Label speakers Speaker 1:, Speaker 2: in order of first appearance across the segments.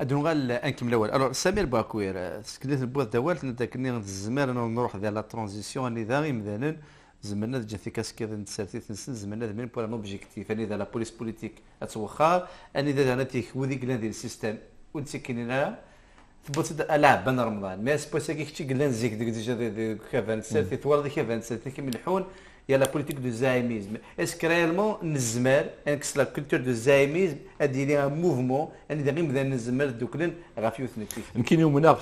Speaker 1: ادون انكم الاول الو سمير باكوير سكنت البوث دوالت نتاكني الزمان انا نروح ذا لا ترانزيسيون اني ذا مثلا زمنا جاتي كاسكي نتسالتي تنسن زمنا من بور ان اوبجيكتيف اني ذا لا بوليس بوليتيك اتوخار اني ذا انا تيك ودي كلان ديال السيستم ونتسكنينا تبوت العاب بن رمضان ما سبوساكي كتي قلنا نزيك ديك كافان سالتي ثوار ديك كافان سالتي كي ملحون يا لا بوليتيك دو زايميزم اسك ريالمون نزمر انكس لا كولتور دو زايميزم ادي لي موفمون اني دا غير بدا نزمر دوكلن غافيو ثنتيك
Speaker 2: يمكن يومناغ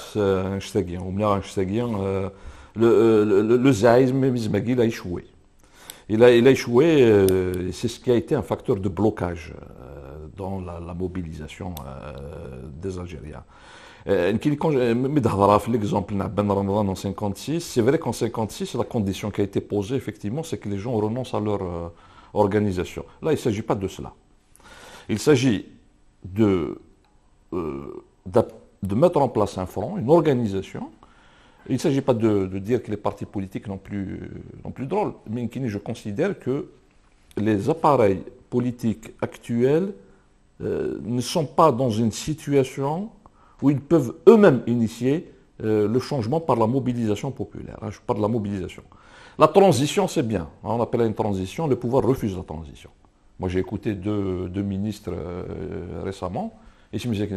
Speaker 2: نشتاقيا ومناغ نشتاقيا le zaïsme il a échoué. Il a échoué, c'est ce qui a été un facteur de blocage dans la mobilisation des Algériens. L'exemple de Ben Ramadan en 56, c'est vrai qu'en 56, la condition qui a été posée, effectivement, c'est que les gens renoncent à leur organisation. Là, il ne s'agit pas de cela. Il s'agit de mettre en place un front, une organisation. Il ne s'agit pas de dire que les partis politiques n'ont plus de rôle, mais je considère que les appareils politiques actuels ne sont pas dans une situation où ils peuvent eux-mêmes initier le changement par la mobilisation populaire. Je parle de la mobilisation. La transition, c'est bien. On appelle une transition, le pouvoir refuse la transition. Moi, j'ai écouté deux ministres récemment. Et je me disais que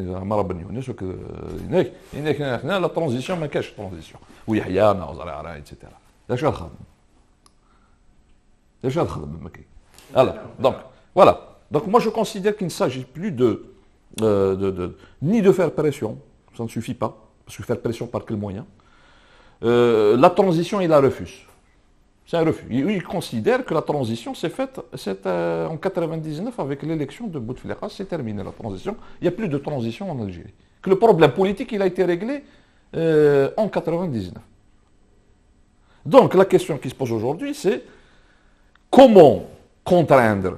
Speaker 2: la transition, mais qu'est-ce que la transition? Oui, il y a etc. Donc, voilà. Donc, moi, je considère qu'il ne s'agit plus ni de faire pression, ça ne suffit pas, parce que faire pression par quel moyen? La transition, il la refuse. C'est un refus. Il considère que la transition s'est faite en 99 avec l'élection de Bouteflika. C'est terminé la transition. Il n'y a plus de transition en Algérie. Que le problème politique, il a été réglé en 99. Donc la question qui se pose aujourd'hui, c'est comment contraindre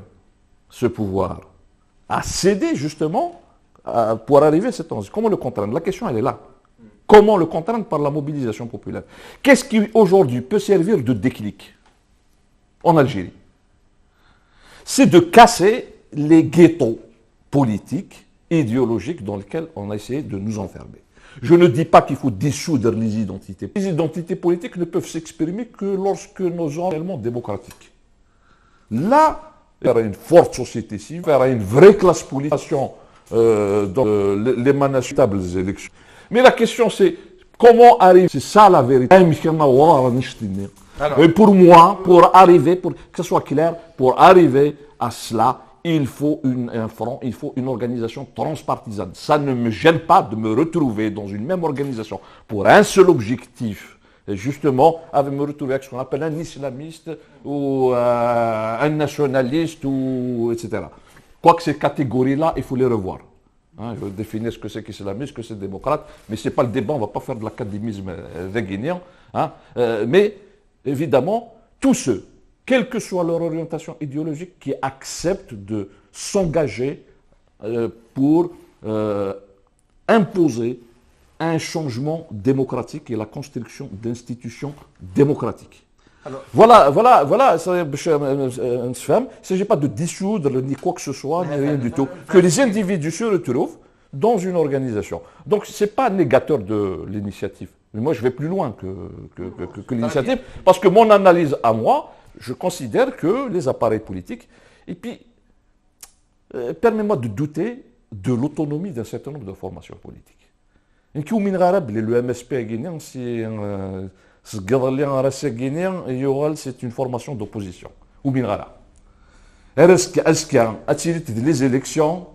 Speaker 2: ce pouvoir à céder justement pour arriver à cette transition. Comment le contraindre? La question, elle est là. Comment le contraindre par la mobilisation populaire? Qu'est-ce qui aujourd'hui peut servir de déclic en Algérie? C'est de casser les ghettos politiques, idéologiques dans lesquels on a essayé de nous enfermer. Je ne dis pas qu'il faut dissoudre les identités. Les identités politiques ne peuvent s'exprimer que lorsque nous sommes réellement démocratiques. Là, il y aura une forte société civile, il y aura une vraie classe politique dans l'émanation des élections. Mais la question c'est comment arriver, c'est ça la vérité. Et pour moi, pour arriver, pour que ce soit clair, pour arriver à cela, il faut un front, il faut une organisation transpartisane. Ça ne me gêne pas de me retrouver dans une même organisation pour un seul objectif. Et justement, avec me retrouver avec ce qu'on appelle un islamiste ou un nationaliste, ou, etc. Quoique ces catégories-là, il faut les revoir. Je veux définir ce que c'est qu'islamiste, ce que c'est démocrate, mais ce n'est pas le débat, on ne va pas faire de l'académisme guinéen. Mais évidemment, tous ceux, quelle que soit leur orientation idéologique, qui acceptent de s'engager pour imposer un changement démocratique et la construction d'institutions démocratiques. Alors, voilà, il ne s'agit pas de dissoudre ni quoi que ce soit, ni rien du tout. Que les individus se retrouvent dans une organisation. Donc, ce n'est pas négateur de l'initiative. Mais moi, je vais plus loin que l'initiative, parce que mon analyse à moi, je considère que les appareils politiques, et puis, permets-moi de douter de l'autonomie d'un certain nombre de formations politiques. Le MSP guinéen, c'est une formation d'opposition. Ou bien est-ce qu'il y a les élections,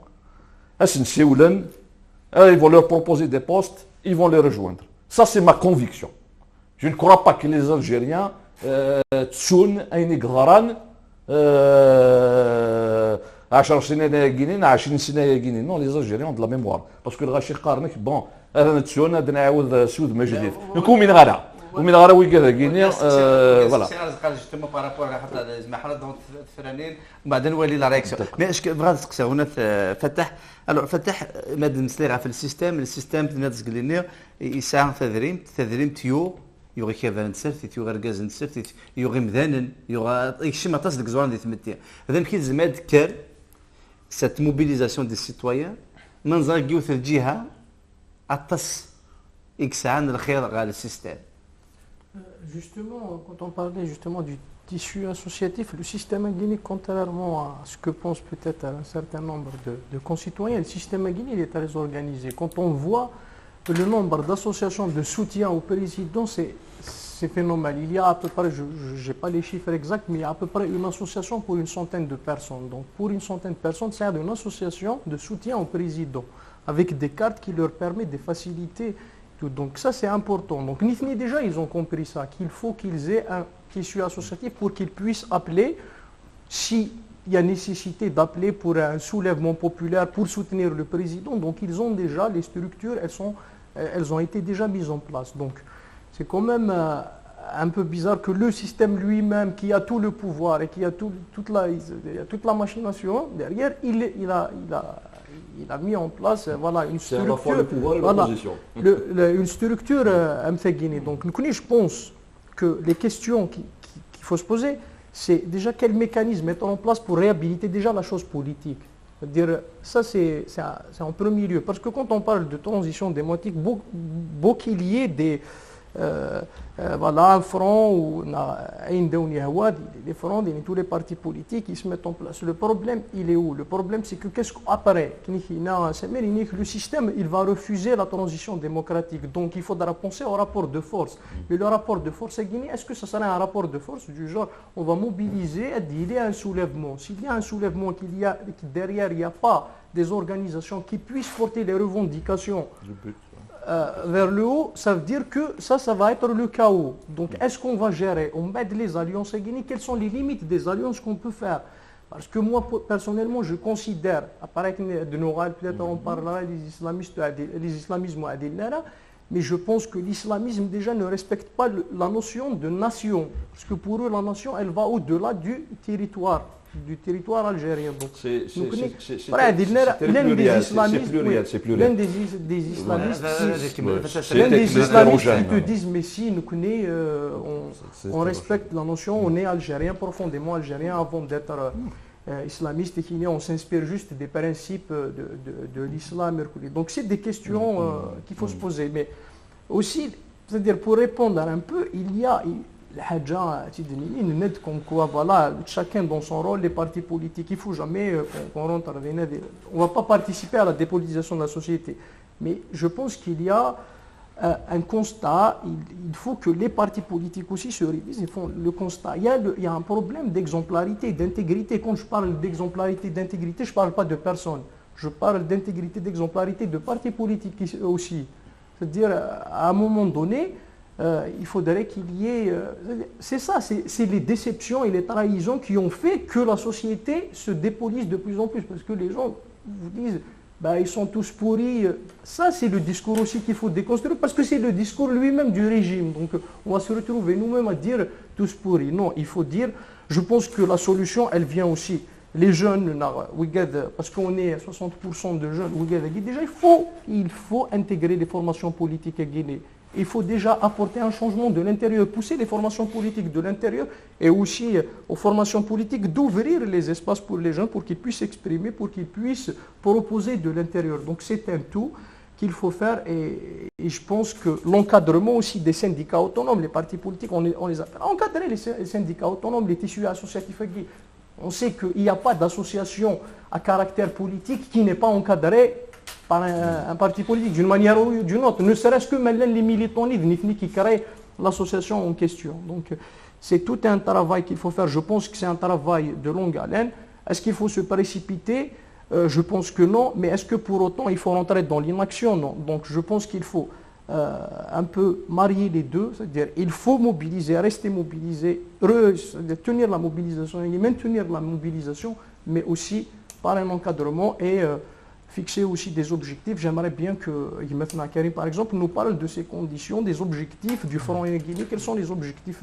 Speaker 2: ils vont leur proposer des postes, ils vont les rejoindre. Ça, c'est ma conviction. Je ne crois pas que les Algériens تسون أين غران 10 سنين يجينين 20 سنة يجينين. Non, les Algériens ont de la mémoire. Parce que le Rachid Qarnik, bon, هذا تسون هذا نعاود سود ما جديد. نكون من غدا. ومن غدا ويجي غينيا فوالا.
Speaker 1: قال جوستومون بارابور على حتى زعما حنا دونك الفرانين وبعدين نولي لا رياكسيون. مي اش بغا نسقسي هنا فتح الو فتح ماد نسلي في السيستم تنادز قليني يساهم تذريم تيو يوغي كيفان نسرت يوغي ركاز نسرت يوغي مذانن يوغي يكشي ما تصدق زوان دي تمتي هذا كي زعما ذكر cette mobilisation des citoyens منظر جيوث الجهة أتص إكسان الخير على السيستم.
Speaker 3: Justement, quand on parlait justement du tissu associatif, le système guinéen, contrairement à ce que pense peut-être un certain nombre de concitoyens, le système guinéen est très organisé. Quand on voit le nombre d'associations de soutien au président, c'est phénoménal. Il y a à peu près, je n'ai pas les chiffres exacts, mais il y a à peu près une association pour une centaine de personnes. Donc pour une centaine de personnes, c'est une association de soutien au président, avec des cartes qui leur permettent de faciliter. Donc ça c'est important. Donc Nifni déjà ils ont compris ça, qu'il faut qu'ils aient un tissu associatif pour qu'ils puissent appeler s'il y a nécessité d'appeler pour un soulèvement populaire pour soutenir le président. Donc ils ont déjà les structures, elles ont été déjà mises en place. Donc c'est quand même un peu bizarre que le système lui-même qui a tout le pouvoir et qui a toute la machination derrière, il a mis en place voilà, une structure.
Speaker 2: C'est à la fois le pouvoir et l'opposition.
Speaker 3: Une structure Guinée. Donc, je pense que les questions qu'il faut se poser, c'est déjà quel mécanisme mettre en place pour réhabiliter déjà la chose politique. C'est-à-dire, ça c'est en premier lieu. Parce que quand on parle de transition démocratique, beau qu'il y ait voilà, un front ou les fronts, tous les partis politiques, ils se mettent en place. Le problème, il est où? Le problème, c'est que qu'est-ce qu'après le système, il va refuser la transition démocratique. Donc, il faudra penser au rapport de force. Mais le rapport de force à Guinée, est-ce que ce serait un rapport de force du genre, on va mobiliser, il y a un soulèvement. S'il y a un soulèvement, derrière, il n'y a pas des organisations qui puissent porter les revendications vers le haut, ça veut dire que ça va être le chaos. Donc, est-ce qu'on va gérer? On met les alliances à Guinée. Quelles sont les limites des alliances qu'on peut faire? Parce que moi, personnellement, je considère, apparaît que de nos peut-être on parlera les islamismes à Dilnara, mais je pense que l'islamisme déjà ne respecte pas la notion de nation. Parce que pour eux, la nation, elle va au-delà du territoire algérien. Donc,
Speaker 2: c'est
Speaker 3: l'un des islamistes qui te disent mais si nous connaissons, on respecte la notion, on est algérien, profondément algérien avant d'être islamiste et on s'inspire juste des principes de l'islam. Donc c'est des questions qu'il faut se poser. Mais aussi, c'est-à-dire pour répondre un peu, il y a une aide comme quoi, voilà, chacun dans son rôle, les partis politiques, il ne faut jamais qu'on rentre dans on ne va pas participer à la dépolitisation de la société. Mais je pense qu'il y a un constat, il faut que les partis politiques aussi se révisent, ils font le constat. Il y a un problème d'exemplarité, d'intégrité. Quand je parle d'exemplarité, d'intégrité, je ne parle pas de personnes. Je parle d'intégrité, d'exemplarité de partis politiques aussi. C'est-à-dire, à un moment donné, il faudrait qu'il y ait... c'est ça, c'est les déceptions et les trahisons qui ont fait que la société se dépolise de plus en plus. Parce que les gens vous disent, ils sont tous pourris. Ça, c'est le discours aussi qu'il faut déconstruire, parce que c'est le discours lui-même du régime. Donc, on va se retrouver nous-mêmes à dire tous pourris. Non, il faut dire, je pense que la solution, elle vient aussi. Les jeunes, parce qu'on est 60% de jeunes, déjà, il faut intégrer les formations politiques à Guinée. Il faut déjà apporter un changement de l'intérieur, pousser les formations politiques de l'intérieur et aussi aux formations politiques d'ouvrir les espaces pour les gens pour qu'ils puissent s'exprimer, pour qu'ils puissent proposer de l'intérieur. Donc c'est un tout qu'il faut faire et je pense que l'encadrement aussi des syndicats autonomes, les partis politiques, on les appelle. Encadrer les syndicats autonomes, les tissus associatifs. On sait qu'il n'y a pas d'association à caractère politique qui n'est pas encadrée par un parti politique, d'une manière ou d'une autre, ne serait-ce que maintenant les militants qui créent l'association en question. Donc c'est tout un travail qu'il faut faire. Je pense que c'est un travail de longue haleine. Est-ce qu'il faut se précipiter? Je pense que non, mais est-ce que pour autant il faut rentrer dans l'inaction? Non. Donc je pense qu'il faut un peu marier les deux, c'est-à-dire il faut mobiliser, rester mobilisé, tenir la mobilisation et maintenir la mobilisation, mais aussi par un encadrement et fixer aussi des objectifs. J'aimerais bien que Yimetna Karim, par exemple, nous parle de ces conditions, des objectifs du Front Guinée. Quels sont les objectifs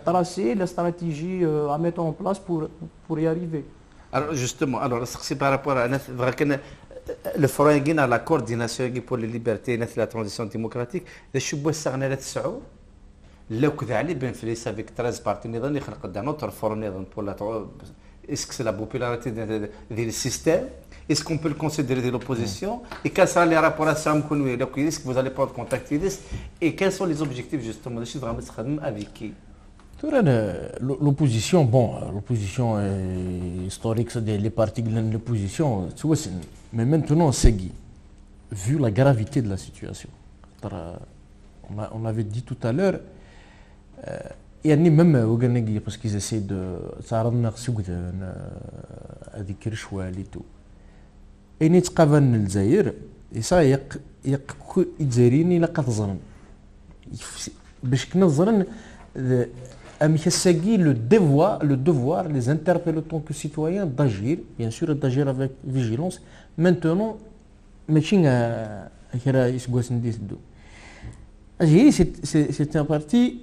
Speaker 3: tracés, la stratégie à mettre en place pour y arriver?
Speaker 1: Alors justement, c'est par rapport à le Front Guinée, la coordination pour les libertés et la transition démocratique, je vois ça dans التسعة لو كذا عليه بين فليس avec 13 partis نظام يخلق d'un autre front pour la est-ce que c'est la popularité du système? Est-ce qu'on peut le considérer de l'opposition? Et quels sont les rapports à ça? Est-ce que vous allez prendre contact? Et quels sont les objectifs justement de vraiment avec qui?
Speaker 4: L'opposition, bon, l'opposition historique, c'est les partis de l'opposition, mais maintenant, c'est vu la gravité de la situation. On avait dit tout à l'heure, il y a même parce qu'ils essaient de et tout. Et نتقابل الجزائر يسا يق يتزايريني لا كتظن باش كنا نظرن le devoir les interpeller en tant que citoyens d'agir, bien sûr d'agir avec vigilance. Maintenant ماشي Algérie c'est un parti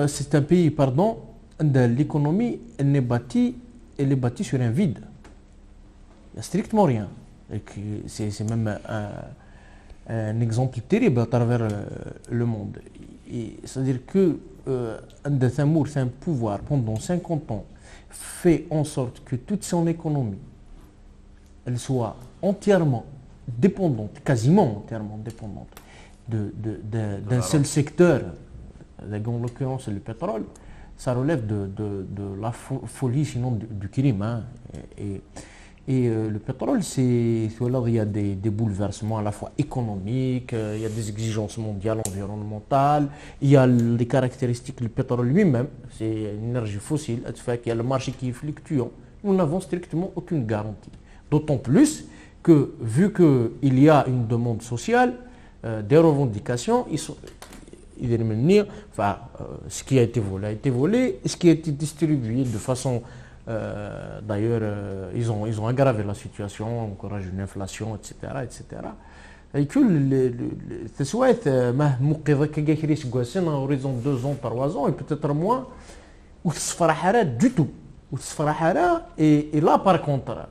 Speaker 4: c'est un pays pardon l'économie elle est bâtie sur un vide. Il n'y a strictement rien. C'est même un exemple terrible à travers le monde. C'est-à-dire que Tamour, c'est un pouvoir pendant 50 ans, fait en sorte que toute son économie elle soit entièrement dépendante, quasiment entièrement dépendante d'un seul secteur, en l'occurrence le pétrole. Ça relève de la folie, sinon du crime. Hein. Et le pétrole, il y a des bouleversements à la fois économiques, il y a des exigences mondiales, environnementales, il y a les caractéristiques du pétrole lui-même, c'est une énergie fossile, il y a le marché qui est fluctuant. Nous n'avons strictement aucune garantie. D'autant plus que, vu qu'il y a une demande sociale, des revendications, ce qui a été volé, et ce qui a été distribué de façon... D'ailleurs, ils ont aggravé la situation, encouragé une inflation, etc. Et que à horizon 2 ans, 3 ans, et peut-être moins, ou du tout. Et là, par contre,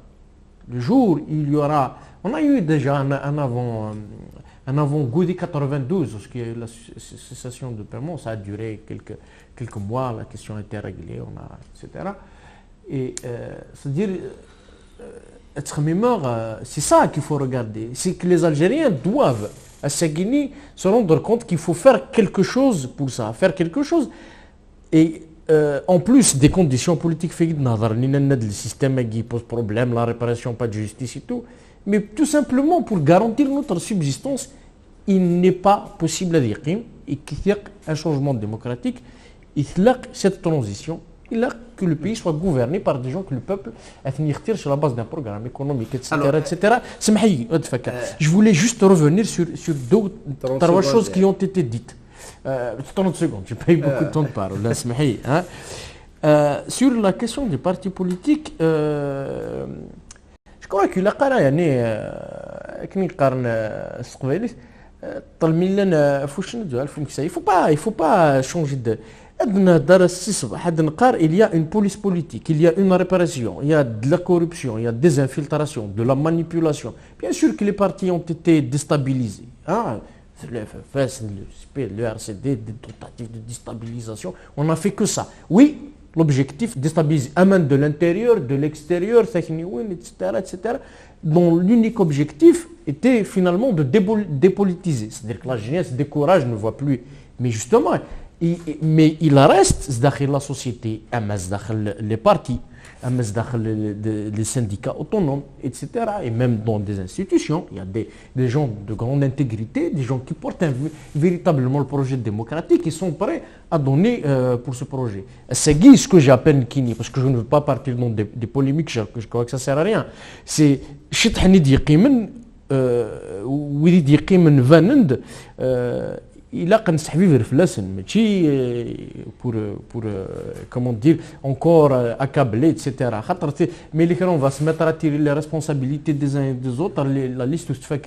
Speaker 4: le jour il y aura... On a eu déjà un avant-goût des 92, ce qui est la cessation de paiement, ça a duré quelques mois, la question a été réglée, etc. Et c'est-à-dire, c'est ça qu'il faut regarder. C'est que les Algériens doivent, à Saguini, se rendre compte qu'il faut faire quelque chose pour ça. Faire quelque chose. Et en plus des conditions politiques, le système qui pose problème, la réparation, pas de justice et tout. Mais tout simplement pour garantir notre subsistance, il n'est pas possible à dire qu'il y ait un changement démocratique, il y a cette transition. Il a que le pays soit gouverné par des gens que le peuple a fini sur la base d'un programme économique, etc. Je voulais juste revenir sur 2-3 choses qui ont été dites. 30 secondes, je n'ai pas eu beaucoup de temps de parole. Sur la question des partis politiques, je crois que la il faut pas changer de... Il y a une police politique, il y a une répression, il y a de la corruption, il y a des infiltrations, de la manipulation. Bien sûr que les partis ont été déstabilisés. Hein? Le FFS, le SP, le RCD, des tentatives de déstabilisation. On n'a fait que ça. Oui, l'objectif, déstabiliser amène de l'intérieur, de l'extérieur, etc., dont l'unique objectif était finalement de dépolitiser. C'est-à-dire que la jeunesse décourage, ne voit plus. Mais justement, mais il reste dans la société, dans les partis, dans les syndicats autonomes, etc. Et même dans des institutions, il y a des gens de grande intégrité, des gens qui portent véritablement le projet démocratique, qui sont prêts à donner pour ce projet. C'est ce que j'ai à peine kini, parce que je ne veux pas partir dans des polémiques, je crois que ça ne sert à rien. C'est il a qu'un service pour comment dire encore accabler, etc. Mais on va se mettre à tirer les responsabilités des uns et des autres. La liste se fait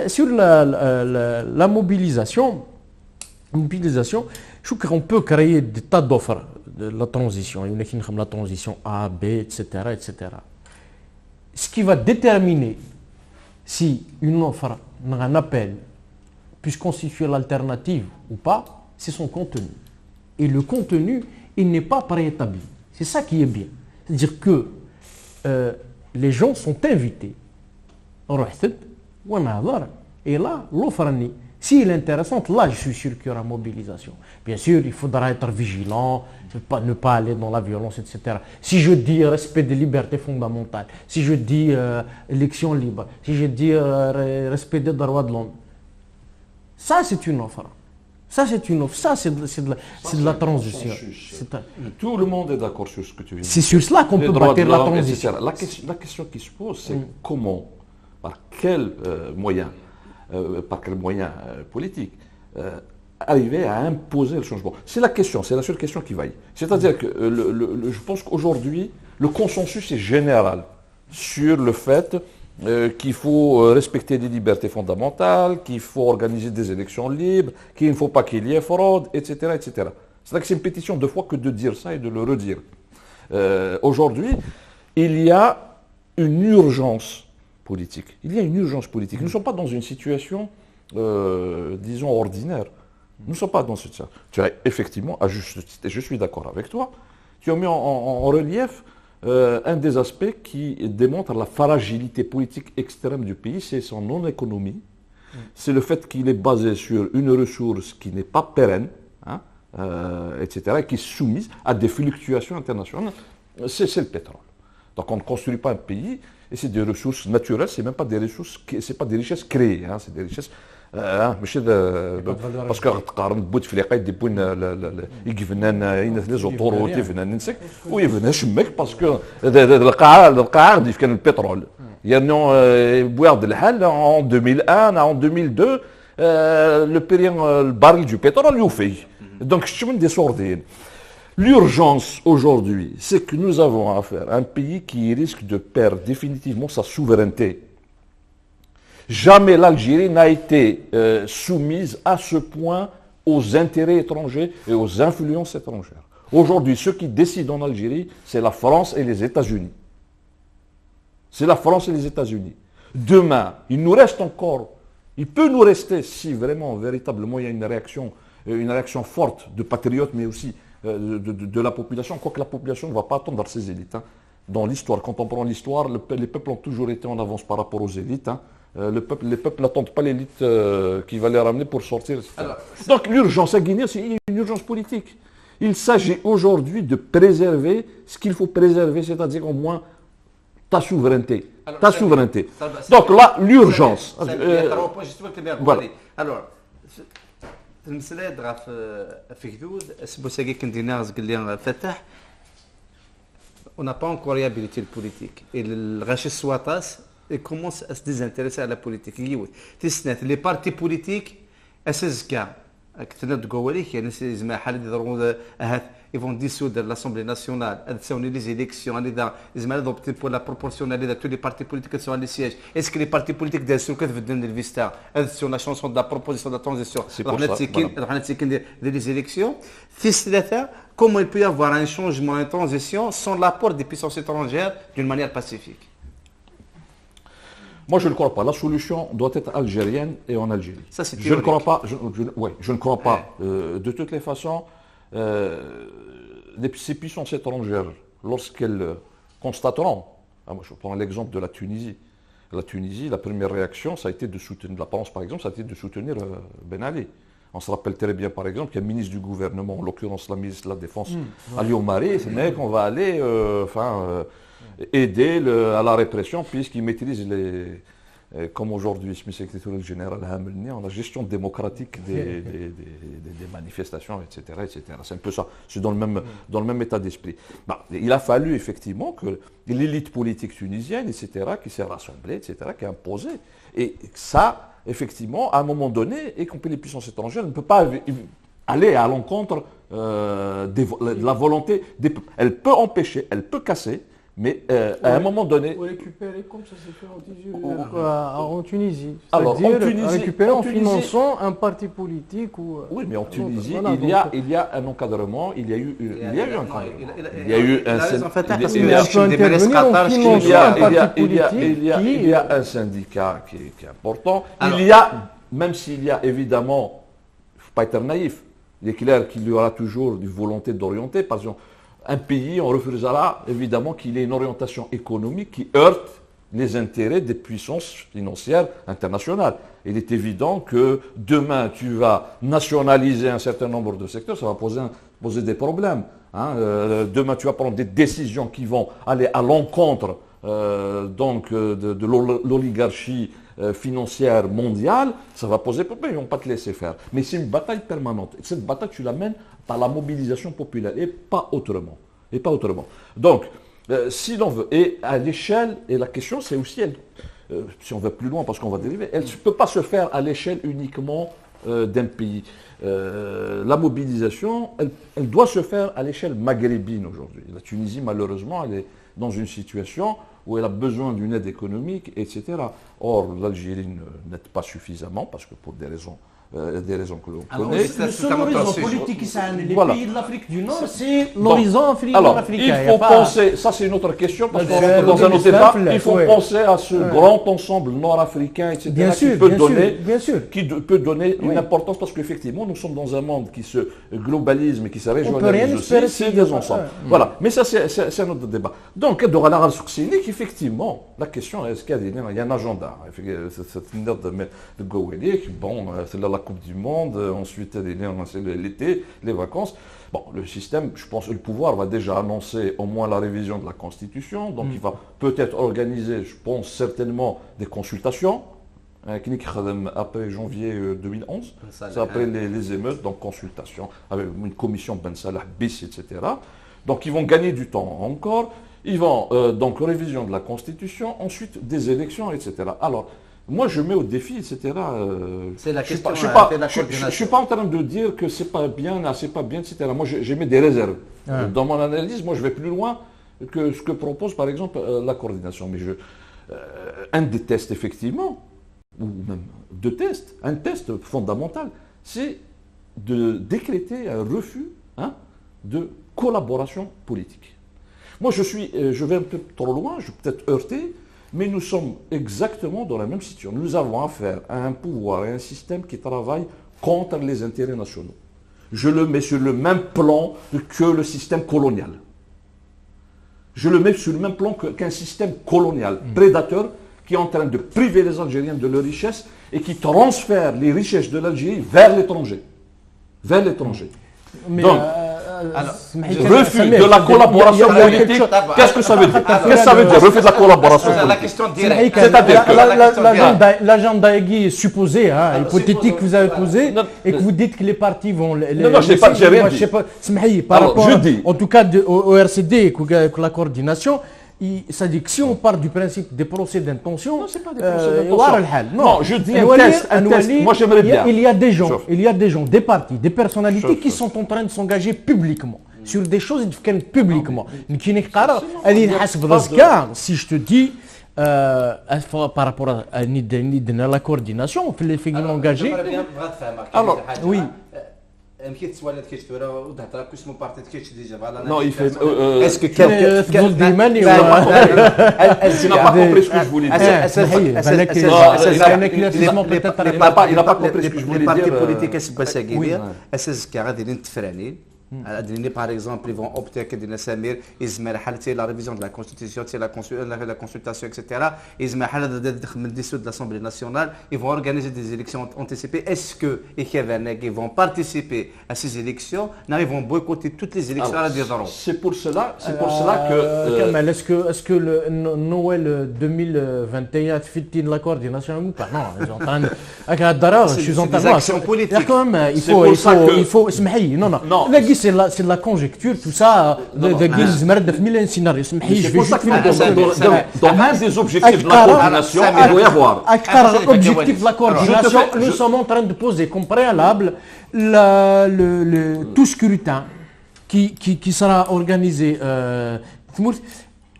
Speaker 4: sur la mobilisation, je crois qu'on peut créer des tas d'offres de la transition. Il y a la transition A, B, etc., etc. Ce qui va déterminer si une offre, un appel, puisse constituer l'alternative ou pas, c'est son contenu. Et le contenu, il n'est pas préétabli. C'est ça qui est bien. C'est-à-dire que les gens sont invités. Et là, l'offre, si elle est intéressante, là, je suis sûr qu'il y aura mobilisation. Bien sûr, il faudra être vigilant, ne pas aller dans la violence, etc. Si je dis respect des libertés fondamentales, si je dis élection libre, si je dis respect des droits de l'homme, ça, c'est une offre. Ça, c'est une offre. Ça, c'est de la transition.
Speaker 2: Tout le monde est d'accord sur ce que tu viens de dire.
Speaker 4: C'est sur cela qu'on peut bâtir la transition.
Speaker 2: La question qui se pose, c'est comment, par quel moyen politique, arriver à imposer le changement. C'est la question, c'est la seule question qui vaille. C'est-à-dire que je pense qu'aujourd'hui, le consensus est général sur le fait qu'il faut respecter les libertés fondamentales, qu'il faut organiser des élections libres, qu'il ne faut pas qu'il y ait fraude, etc. etc. C'est-à-dire que c'est une pétition de fois que de dire ça et de le redire. Aujourd'hui, il y a une urgence politique. Il y a une urgence politique. Nous ne sommes pas dans une situation, disons, ordinaire. Nous ne sommes pas dans cette situation. Tu as effectivement, à juste titre, et je suis d'accord avec toi, tu as mis en relief un des aspects qui démontre la fragilité politique extrême du pays, c'est son non-économie. C'est le fait qu'il est basé sur une ressource qui n'est pas pérenne, hein, etc., et qui est soumise à des fluctuations internationales. C'est le pétrole. Donc on ne construit pas un pays, et c'est des ressources naturelles, c'est même pas des ressources, c'est pas des richesses créées, hein, c'est des richesses. parce que تقارن بوتفليقه يديبون يقفنان لي زوطوروت يفنان نسك ويفنان شمك باسكو القاعه غادي كان البترول يعني بواحد الحال en 2001 en 2002 le baril du pétrole يوفي donc je suis des sordines. L'urgence aujourd'hui, c'est que nous avons affaire à un pays qui risque de perdre définitivement sa souveraineté. Jamais l'Algérie n'a été soumise à ce point aux intérêts étrangers et aux influences étrangères. Aujourd'hui, ceux qui décident en Algérie, c'est la France et les États-Unis. C'est la France et les États-Unis. Demain, il nous reste encore, il peut nous rester, si vraiment, véritablement, il y a une réaction forte de patriotes, mais aussi de la population, quoique la population ne va pas attendre ses élites. Hein. Dans l'histoire, quand on prend l'histoire, les peuples ont toujours été en avance par rapport aux élites. Hein. Les peuples n'attendent pas l'élite qui va les ramener pour sortir. Alors, donc l'urgence à Guinée, c'est une urgence politique. Il s'agit aujourd'hui de préserver ce qu'il faut préserver, c'est-à-dire au moins ta souveraineté. Alors, ta souveraineté. Donc là, l'urgence.
Speaker 1: Voilà. Alors, المسألة دغا في كدود سبوساكي كندينا قال لي فتح on n'a pas encore réhabilité le politique et le rachis Souatas commence à se désintéresser à la politique. Les partis politiques ils vont dissoudre l'Assemblée nationale, les élections, pour la proportionnalité, tous les partis politiques qui sont les sièges. Est-ce que les partis politiques sur la chanson de la proposition de la transition, des élections, comment il peut y avoir un changement, une transition sans l'apport des puissances étrangères d'une manière pacifique?
Speaker 2: Moi, je ne crois pas. La solution doit être algérienne et en Algérie. Ça, c'est je ne crois pas. Je ne crois pas. De toutes les façons, ces puissances étrangères, lorsqu'elles constateront, moi, je prends l'exemple de la Tunisie. La Tunisie, la première réaction, ça a été de soutenir, la France par exemple, ça a été de soutenir Ben Ali. On se rappelle très bien, par exemple, qu'il y a un ministre du gouvernement, en l'occurrence la ministre de la Défense, Ali Omari, c'est vrai qu'on va aller, aider à la répression puisqu'il maîtrise comme aujourd'hui, le secrétaire général Hamelni, la gestion démocratique des manifestations, etc., etc. C'est un peu ça, c'est dans le même état d'esprit. Il a fallu effectivement que l'élite politique tunisienne, etc., qui s'est rassemblée, etc., qui a imposé. Et ça, effectivement, à un moment donné, y compris les puissances étrangères, ne peut pas aller à l'encontre de la volonté des peuples. Elle peut empêcher, elle peut casser, mais à un moment donné...
Speaker 3: Ou récupérer comme ça s'est fait en Tunisie. C'est-à-dire récupérer en finançant un parti politique ou...
Speaker 2: Oui, mais en Tunisie, il y a un encadrement, il y a eu un encadrement. Il y a eu un syndicat qui est important. Il y a, même s'il y a évidemment, il ne faut pas être naïf, il est clair qu'il y aura toujours une volonté d'orienter, par exemple, un pays, on refusera évidemment qu'il ait une orientation économique qui heurte les intérêts des puissances financières internationales. Il est évident que demain, tu vas nationaliser un certain nombre de secteurs, ça va poser des problèmes. Demain, tu vas prendre des décisions qui vont aller à l'encontre de l'oligarchie financière mondiale, ça va poser problème, ils ne vont pas te laisser faire. Mais c'est une bataille permanente. Et cette bataille, tu l'amènes par la mobilisation populaire et pas autrement. Donc, si l'on veut, et à l'échelle, et la question c'est aussi, si on va plus loin parce qu'on va dériver, elle ne peut pas se faire à l'échelle uniquement d'un pays. La mobilisation, elle doit se faire à l'échelle maghrébine aujourd'hui. La Tunisie, malheureusement, elle est dans une situation où elle a besoin d'une aide économique, etc. Or, l'Algérie n'aide pas suffisamment, parce que pour des raisons que l'on connaît.
Speaker 4: Le seul horizon politique qui s'anime les
Speaker 2: Voilà.
Speaker 4: pays de l'Afrique du Nord, c'est l'horizon nord-africain.
Speaker 2: Il faut penser, ça c'est une autre question, parce qu'on rentre dans un autre débat, il faut penser à ce grand ensemble nord-africain, etc., qui peut donner une importance, parce qu'effectivement, nous sommes dans un monde qui se globalise, mais qui se régionalise aussi, c'est des ensembles. Voilà, mais ça c'est un autre débat. Donc, effectivement, la question est, est-ce qu'il y a un agenda? C'est une note de Gouelik, bon, c'est la Coupe du Monde, ensuite l'été, les vacances. Bon, le système, je pense, le pouvoir va déjà annoncer au moins la révision de la Constitution, donc il va peut-être organiser, je pense, certainement des consultations, après janvier 2011, c'est après les émeutes, donc consultation, avec une commission Ben Salah, BIS, etc. Donc ils vont gagner du temps encore, ils vont donc révision de la Constitution, ensuite des élections, etc. Alors, moi, je mets au défi, etc.
Speaker 1: C'est la question.
Speaker 2: Je ne suis pas en train de dire que c'est pas bien, c'est pas bien, etc. Moi, j'ai mis des réserves. Dans mon analyse, moi, je vais plus loin que ce que propose, par exemple, la coordination. Mais un des tests, effectivement, ou même deux tests, un test fondamental, c'est de décréter un refus de collaboration politique. Moi, je vais un peu trop loin, je vais peut-être heurter, mais nous sommes exactement dans la même situation. Nous avons affaire à un pouvoir et un système qui travaille contre les intérêts nationaux. Je le mets sur le même plan que le système colonial. Je le mets sur le même plan qu'un système colonial, prédateur, qui est en train de priver les Algériens de leurs richesses et qui transfère les richesses de l'Algérie vers l'étranger. Vers l'étranger. Donc, refus de la collaboration politique, qu'est-ce que ça veut dire? Qu'est-ce que ça veut dire, refus de la collaboration politique?
Speaker 1: La question directe.
Speaker 2: C'est-à-dire que
Speaker 4: l'agenda supposé, hypothétique que vous avez posé, et que vous dites que les partis vont...
Speaker 2: Non, j'ai rien dit.
Speaker 4: Par rapport, en tout cas, au RCD et que la coordination, ça dit que si on part du principe des procès d'intention,
Speaker 2: non, c'est pas des procès d'intention.
Speaker 4: Non,
Speaker 2: je dis un test. Moi, j'aimerais bien.
Speaker 4: Il y a des gens, des partis, des personnalités qui sont en train de s'engager publiquement sur des choses publiquement. Si je te dis, par rapport à la coordination, il faut l'engager.
Speaker 2: Alors,
Speaker 4: oui.
Speaker 2: Non, il fait.
Speaker 1: Est-ce que
Speaker 2: tu n'as pas compris ce que je voulais dire. Il n'a pas compris ce que je voulais dire.
Speaker 1: Les partis politiques, par exemple, ils vont opter que la révision de la Constitution, la consultation, etc. Ils de l'Assemblée nationale, ils vont organiser des élections anticipées. Est-ce qu'ils vont participer à ces élections? Non, ils vont boycotter toutes les élections à la dernière.
Speaker 2: C'est pour cela que...
Speaker 4: Kamel, est-ce que le Noël 2021 fait la coordination ou pas? Non, ils sont en train de... Je suis en train de...
Speaker 1: C'est des actions politiques.
Speaker 4: Il faut... Non. C'est la conjecture, tout ça, de mille scénarios.
Speaker 2: Dans un des objectifs de la coordination, il doit y avoir.
Speaker 4: L'objectif de la coordination, nous sommes en train de poser comme préalable tout scrutin qui sera organisé.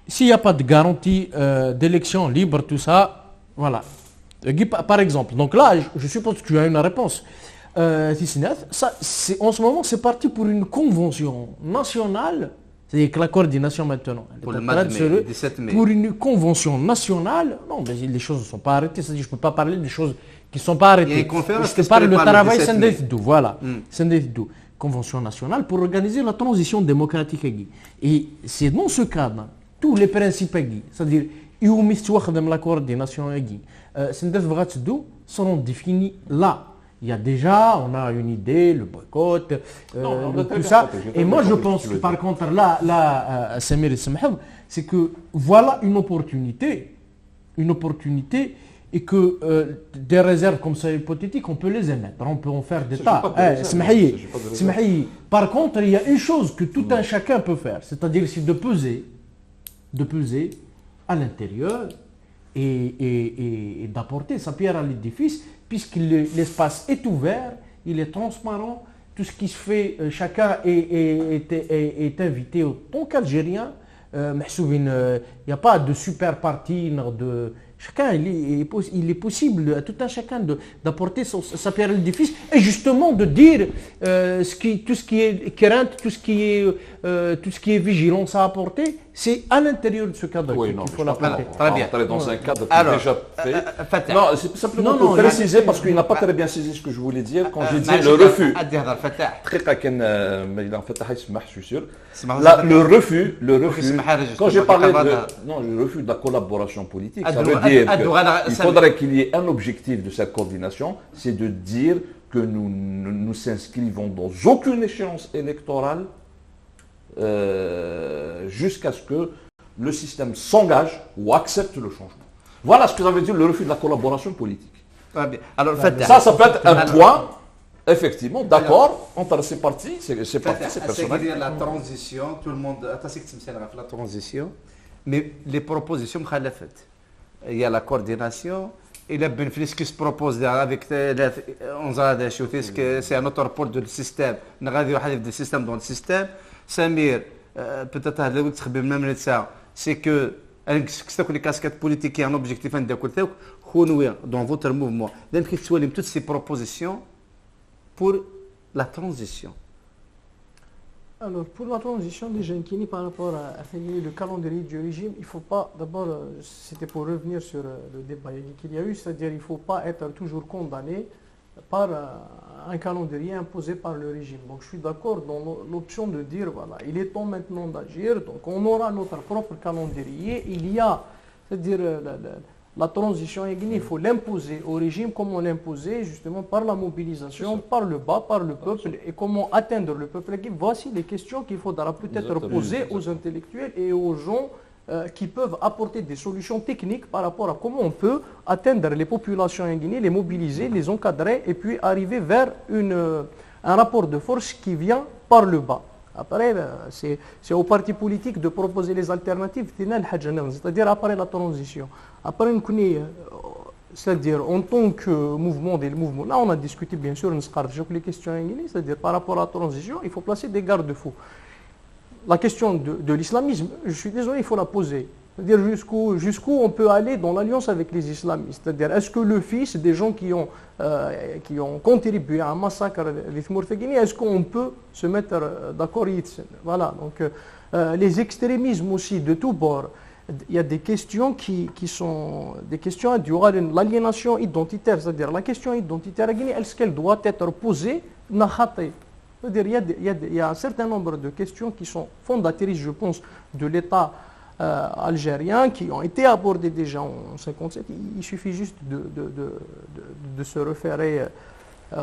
Speaker 4: S'il n'y a pas de garantie d'élection libre, tout ça, voilà. Par exemple, donc là, je suppose que tu as une réponse. En ce moment, c'est parti pour une convention nationale, c'est-à-dire que la coordination maintenant,
Speaker 1: pour le mois de mai, 17 mai.
Speaker 4: Pour une convention nationale, non, mais les choses ne sont pas arrêtées, c'est-à-dire que je ne peux pas parler des choses qui ne sont pas arrêtées.
Speaker 1: Il y a une conférence
Speaker 4: je te parle du travail Sendefdou, voilà, Sendefdou. convention nationale pour organiser la transition démocratique. Et c'est dans ce cadre, tous les principes, c'est-à-dire, la coordination, seront définis là. Il y a déjà, on a une idée, le boycott, tout ça. Et moi, je pense que par contre, là, Samir Samhab, c'est que voilà une opportunité, et que des réserves comme ça hypothétiques, on peut les émettre, on peut en faire des tas. Par contre, il y a une chose que tout un chacun peut faire, c'est-à-dire c'est de peser à l'intérieur et d'apporter sa pierre à l'édifice, puisque l'espace est ouvert, il est transparent, tout ce qui se fait, chacun est invité en tant qu'Algérien. Il n'y a pas de super parti, chacun, il est possible à tout un chacun d'apporter sa pierre à l'édifice et justement de dire tout ce qui est crainte, tout ce qui est vigilance à apporter, c'est à l'intérieur de ce cadre qu'il faut l'apporter.
Speaker 2: Très bien. Dans un cadre qui est déjà fait. Non, c'est simplement pour préciser parce qu'il n'a pas très bien saisi ce que je voulais dire quand j'ai dit le refus. Je suis sûr. Le refus, quand j'ai parlé le refus de la collaboration politique, ça veut dire qu'il faudrait qu'il y ait un objectif de cette coordination, c'est de dire que nous ne nous inscrivons dans aucune échéance électorale jusqu'à ce que le système s'engage ou accepte le changement. Voilà ce que ça veut dire le refus de la collaboration politique.
Speaker 1: Alors,
Speaker 2: ça peut être un point, effectivement, d'accord, entre ces partis, ces personnels.
Speaker 1: La transition, tout le monde, la transition, mais les propositions faites. Il y a la coordination, et la bénéfice qui se propose avec c'est un autre pôle du système. On a des systèmes dans le système. Samir, peut-être c'est que les casquettes politiques et un objectif dans votre mouvement. Donc, il faut toutes ces propositions pour la transition.
Speaker 3: Alors, pour la transition, déjà, par rapport à le calendrier du régime, il ne faut pas, d'abord, c'était pour revenir sur le débat qu'il y a eu, c'est-à-dire qu'il ne faut pas être toujours condamné par un calendrier imposé par le régime. Donc, je suis d'accord dans l'option de dire, voilà, il est temps maintenant d'agir, donc on aura notre propre calendrier, il y a, c'est-à-dire, la transition, il faut l'imposer au régime comme on l'imposait justement par la mobilisation, par le bas, par le peuple et comment atteindre le peuple. Voici les questions qu'il faudra peut-être poser aux intellectuels et aux gens qui peuvent apporter des solutions techniques par rapport à comment on peut atteindre les populations en Guinée, les mobiliser, les encadrer et puis arriver vers un rapport de force qui vient par le bas. Après, c'est aux partis politiques de proposer les alternatives, c'est-à-dire après la transition. Après, c'est-à-dire en tant que mouvement, là on a discuté bien sûr les questions en Guinée, c'est-à-dire par rapport à la transition, il faut placer des garde-fous. La question de l'islamisme, je suis désolé, il faut la poser. C'est-à-dire jusqu'où on peut aller dans l'alliance avec les islamistes. C'est-à-dire est-ce que le fils des gens qui ont contribué à un massacre des Timour-Guinée, est-ce qu'on peut se mettre d'accord? Voilà, donc les extrémismes aussi de tous bords. Il y a des questions qui sont des questions durant l'aliénation identitaire, c'est-à-dire la question identitaire à Guinée, est-ce qu'elle doit être posée? C'est-à-dire il y a un certain nombre de questions qui sont fondatrices, je pense, de l'État algérien, qui ont été abordées déjà en 1957. Il suffit juste de se référer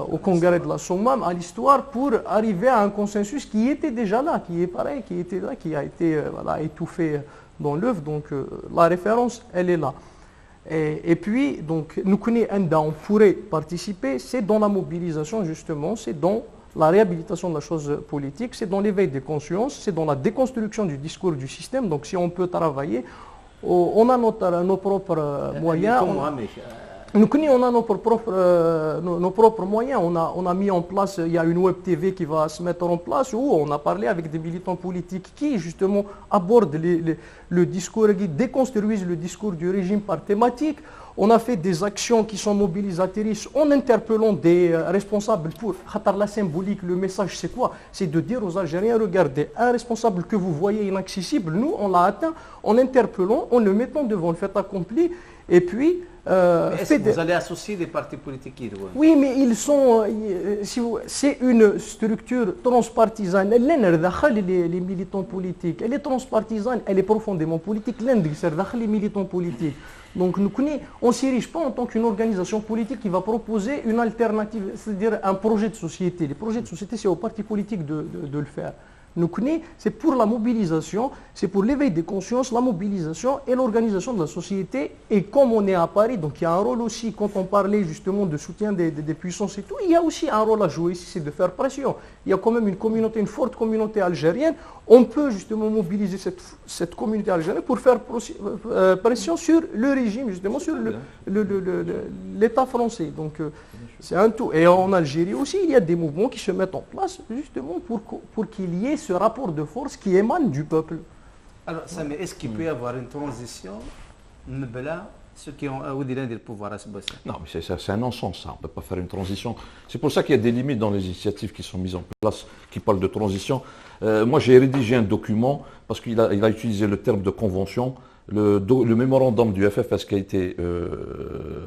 Speaker 3: au congrès de la Sommam, à l'histoire, pour arriver à un consensus qui était déjà là, qui est pareil, qui était là, qui a été étouffé dans l'œuvre. Donc la référence, elle est là. Et puis, donc, nous connaissons, on pourrait participer, c'est dans la mobilisation justement, c'est dans la réhabilitation de la chose politique, c'est dans l'éveil des consciences, c'est dans la déconstruction du discours du système. Donc si on peut travailler, on a nos propres moyens. Nous on a nos propres moyens. On a mis en place, il y a une web TV qui va se mettre en place où on a parlé avec des militants politiques qui justement abordent le discours, qui déconstruisent le discours du régime par thématique. On a fait des actions qui sont mobilisatrices en interpellant des responsables pour la symbolique. Le message, c'est quoi? C'est de dire aux Algériens, regardez, un responsable que vous voyez inaccessible, nous, on l'a atteint en interpellant, en le mettant devant le fait accompli. Et puis,
Speaker 1: est-ce que vous allez associer des partis politiques?
Speaker 3: Oui, mais ils sont. C'est une structure transpartisane. Les militants politiques. Elle est transpartisane, elle est profondément politique. Les militants politiques. Donc, on ne s'érige pas en tant qu'une organisation politique qui va proposer une alternative, c'est-à-dire un projet de société. Les projets de société, c'est aux partis politiques de le faire. C'est pour la mobilisation, c'est pour l'éveil des consciences, la mobilisation et l'organisation de la société. Et comme on est à Paris, donc il y a un rôle aussi, quand on parlait justement de soutien des puissances et tout, il y a aussi un rôle à jouer ici, c'est de faire pression. Il y a quand même une forte communauté algérienne. On peut justement mobiliser cette communauté algérienne pour faire pression sur le régime, justement sur l'État français. Donc c'est un tout. Et en Algérie aussi, il y a des mouvements qui se mettent en place justement pour qu'il y ait ce rapport de force qui émane du peuple.
Speaker 1: Alors, Sami, est-ce qu'il peut y avoir une transition ceux qui ont le pouvoir à ce boss?
Speaker 2: Non, mais c'est un non-sens, ça. On ne peut pas faire une transition. C'est pour ça qu'il y a des limites dans les initiatives qui sont mises en place, qui parlent de transition. Moi, j'ai rédigé un document, parce qu'il a utilisé le terme de convention. Le mémorandum du FFS qui a été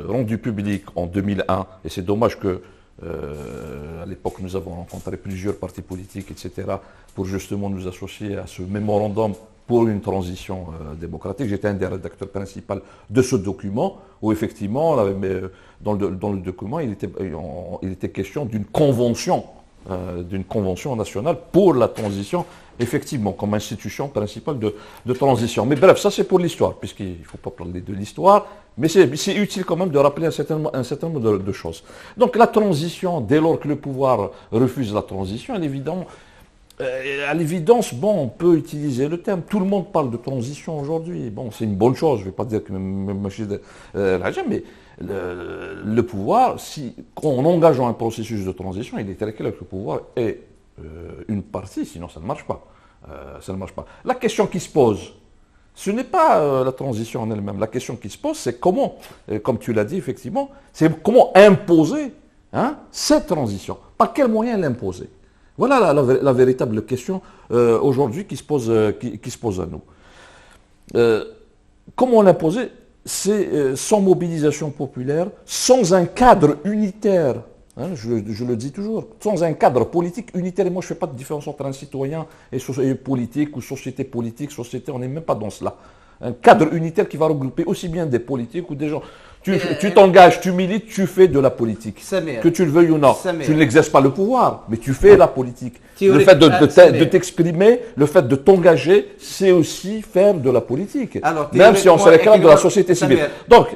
Speaker 2: rendu public en 2001, et c'est dommage que à l'époque nous avons rencontré plusieurs partis politiques, etc., pour justement nous associer à ce mémorandum pour une transition démocratique. J'étais un des rédacteurs principaux de ce document, où effectivement, dans le document, il était question d'une convention nationale pour la transition, effectivement, comme institution principale de transition. Mais bref, ça c'est pour l'histoire, puisqu'il ne faut pas parler de l'histoire, mais c'est utile quand même de rappeler un certain nombre de choses. Donc la transition, dès lors que le pouvoir refuse la transition, à l'évidence, bon, on peut utiliser le terme. Tout le monde parle de transition aujourd'hui. Bon, c'est une bonne chose. Je ne vais pas dire que mais le pouvoir, en engageant un processus de transition, il est très clair que le pouvoir est une partie, sinon ça ne marche pas. Ça ne marche pas. La question qui se pose, ce n'est pas la transition en elle-même. La question qui se pose, c'est comment, comme tu l'as dit effectivement, c'est comment imposer cette transition. Par quels moyens l'imposer? Voilà la véritable question aujourd'hui qui se pose à nous. Comment l'imposer? C'est sans mobilisation populaire, sans un cadre unitaire, je le dis toujours, sans un cadre politique unitaire. Et moi, je ne fais pas de différence entre un citoyen et politique ou société politique, on n'est même pas dans cela. Un cadre unitaire qui va regrouper aussi bien des politiques ou des gens. Tu t'engages, tu milites, tu fais de la politique. Que tu le veuilles ou non. Tu n'exerces pas le pouvoir, mais tu fais la politique. Le fait de t'exprimer, le fait de t'engager, c'est aussi faire de la politique. Alors, même si on se réclame de la société civile. Donc,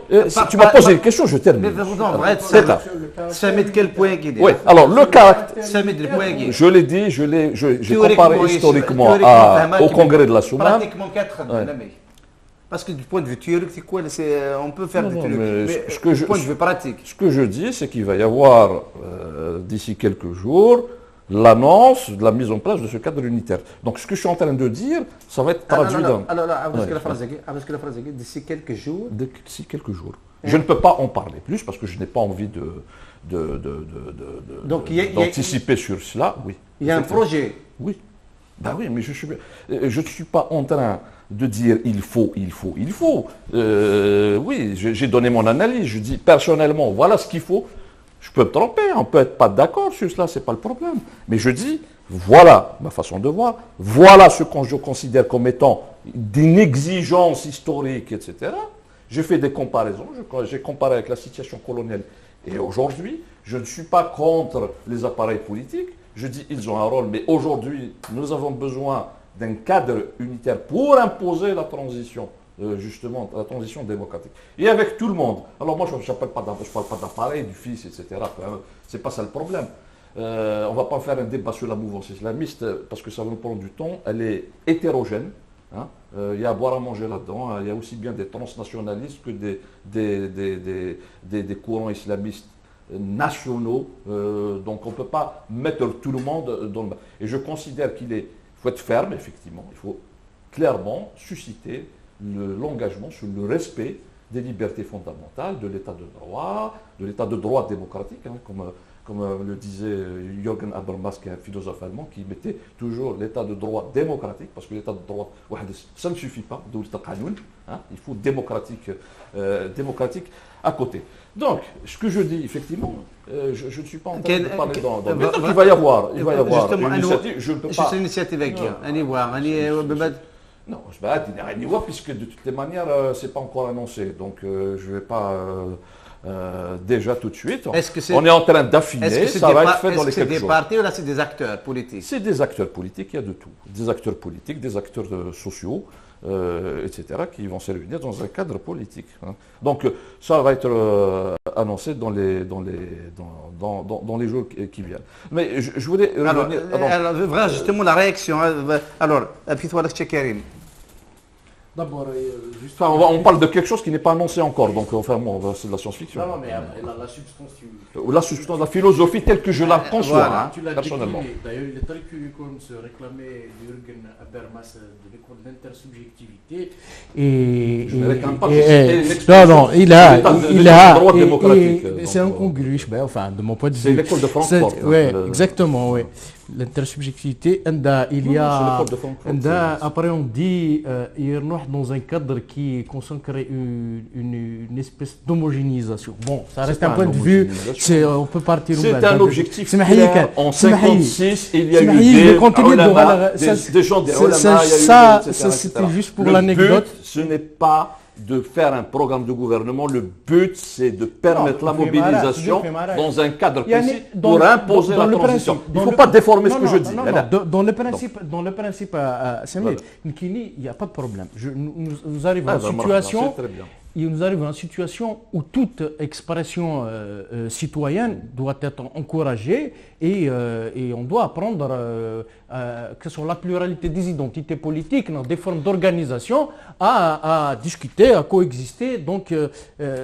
Speaker 2: tu m'as posé une question, je termine.
Speaker 1: C'est là. Samir, de quel point qu'il est?
Speaker 2: Oui, alors le caractère.
Speaker 1: Samir, de point qu'il est.
Speaker 2: Je l'ai dit, j'ai comparé historiquement au congrès de la Soumane.
Speaker 1: Pratiquement 4 ans. Parce que du point de vue théorique, c'est quoi? On peut faire des trucs, mais du point de vue pratique.
Speaker 2: Ce que je dis, c'est qu'il va y avoir, d'ici quelques jours, l'annonce de la mise en place de ce cadre unitaire. Donc ce que je suis en train de dire, ça va être traduit dans...
Speaker 1: Alors, parce que la phrase est d'ici quelques jours.
Speaker 2: D'ici quelques jours. Je ne peux pas en parler plus parce que je n'ai pas envie d'anticiper sur cela. Oui.
Speaker 1: Il y a un projet.
Speaker 2: Oui. Ben oui, mais je ne suis pas en train de dire il faut. Oui, j'ai donné mon analyse. Je dis personnellement, voilà ce qu'il faut. Je peux me tromper, on peut être pas d'accord sur cela, c'est pas le problème. Mais je dis, voilà ma façon de voir, voilà ce que je considère comme étant d'une exigence historique, etc. J'ai fait des comparaisons, j'ai comparé avec la situation coloniale. Et aujourd'hui, je ne suis pas contre les appareils politiques. Je dis ils ont un rôle, mais aujourd'hui, nous avons besoin d'un cadre unitaire pour imposer la transition, justement, la transition démocratique. Et avec tout le monde. Alors moi, je ne parle pas d'appareil, du fils, etc. Ce n'est pas ça le problème. On ne va pas faire un débat sur la mouvance islamiste, parce que ça va nous prendre du temps. Elle est hétérogène. Il y a à boire à manger là-dedans. Il y a aussi bien des transnationalistes que des courants islamistes nationaux, donc on ne peut pas mettre tout le monde dans le bas. Et je considère qu'il faut être ferme, effectivement, il faut clairement susciter l'engagement sur le respect des libertés fondamentales, de l'état de droit démocratique, hein, comme le disait Jürgen Habermas, qui est un philosophe allemand, qui mettait toujours l'état de droit démocratique, parce que l'état de droit, ça ne suffit pas, hein, il faut démocratique à côté. Donc, ce que je dis, effectivement, je ne suis pas en train de parler il va y avoir une initiative, je ne peux pas...
Speaker 1: C'est une initiative avec
Speaker 2: Non, je vais aller voir, puisque de toutes les manières, ce n'est pas encore annoncé, donc je ne vais pas... déjà tout de suite. On est en train d'affiner, ça va être fait dans les quelques jours.
Speaker 1: C'est des partis ou là c'est des acteurs politiques?
Speaker 2: C'est des acteurs politiques, il y a de tout. Des acteurs politiques, des acteurs sociaux, etc., qui vont se réunir dans un cadre politique. Hein. Donc ça va être annoncé dans les jours qui viennent. Mais je voulais revenir...
Speaker 1: Alors, justement, la réaction. Alors, Karim.
Speaker 4: D'abord,
Speaker 2: juste... on parle de quelque chose qui n'est pas annoncé encore, donc enfin, c'est de la science-fiction.
Speaker 4: Non, mais la substance...
Speaker 2: La substance, la philosophie telle que je la conçois,
Speaker 1: voilà.
Speaker 2: Personnellement.
Speaker 4: D'ailleurs, il est très curieux qu'on se réclamait Jürgen Habermas de l'école d'intersubjectivité. Et...
Speaker 2: Je ne réclame pas
Speaker 4: non, il a...
Speaker 2: droit démocratique.
Speaker 4: C'est incongru, enfin, de mon point de vue.
Speaker 2: C'est l'école de Francfort.
Speaker 4: Oui, exactement, oui. L'intersubjectivité, il y a... Après, on dit il dans un cadre qui consacre une espèce d'homogénéisation. Bon, ça reste un point de vue, on peut partir...
Speaker 2: C'est un objectif clair. En 1956, il y a eu des gens, des ulama,
Speaker 4: ça, c'était juste pour l'anecdote.
Speaker 2: Ce n'est pas de faire un programme de gouvernement, le but c'est de permettre la mobilisation dans un cadre précis pour imposer la transition. Il ne faut pas déformer ce que je dis.
Speaker 4: Dans le principe, il n'y a pas de problème. Nous arrivons à une situation où toute expression citoyenne doit être encouragée et on doit apprendre que sur la pluralité des identités politiques, dans des formes d'organisation, à discuter, à coexister. Donc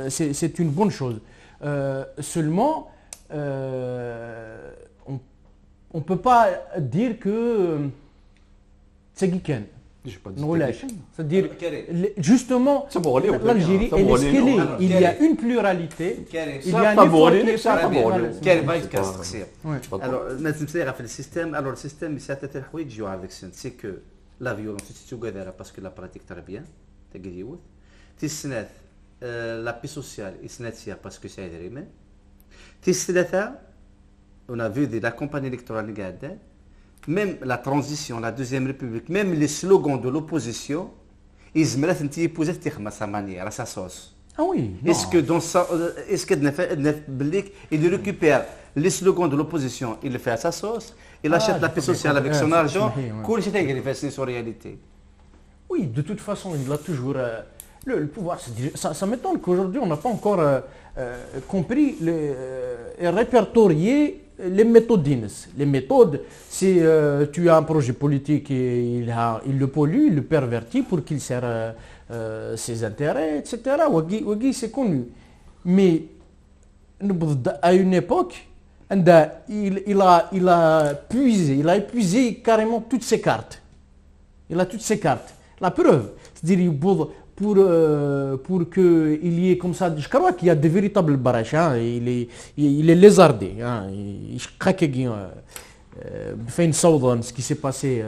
Speaker 4: c'est une bonne chose. Seulement, on ne peut pas dire que c'est geek-end. C'est-à-dire, justement, l'Algérie, elle est ce qu'elle est. Il y a une pluralité. Il y a un effort qui est
Speaker 1: alors, le système, c'est que la violence, parce que la pratique très bien. La paix sociale, parce que c'est agréable. On a vu de la campagne électorale, même la transition, la deuxième république, même les slogans de l'opposition, ils me posent à sa manière, à sa sauce.
Speaker 4: Ah oui.
Speaker 1: Est-ce que il récupère les slogans de l'opposition, il le fait à sa sauce, il achète la paix sociale avec son argent, quoi c'est en réalité?
Speaker 4: Oui, de toute façon, il a toujours le pouvoir. Ça m'étonne qu'aujourd'hui on n'a pas encore compris et répertorié les méthodes d'Ines. Les méthodes, c'est tu as un projet politique et il le pollue, il le pervertit pour qu'il sert ses intérêts, etc. Wagui, c'est connu. Mais à une époque, il a épuisé carrément toutes ses cartes. Il a toutes ses cartes. La preuve, c'est-à-dire pour qu'il y ait comme ça, je crois qu'il y a de véritables barrages, hein, il est lézardé, hein, il craque, fait une saudon, ce qui s'est passé,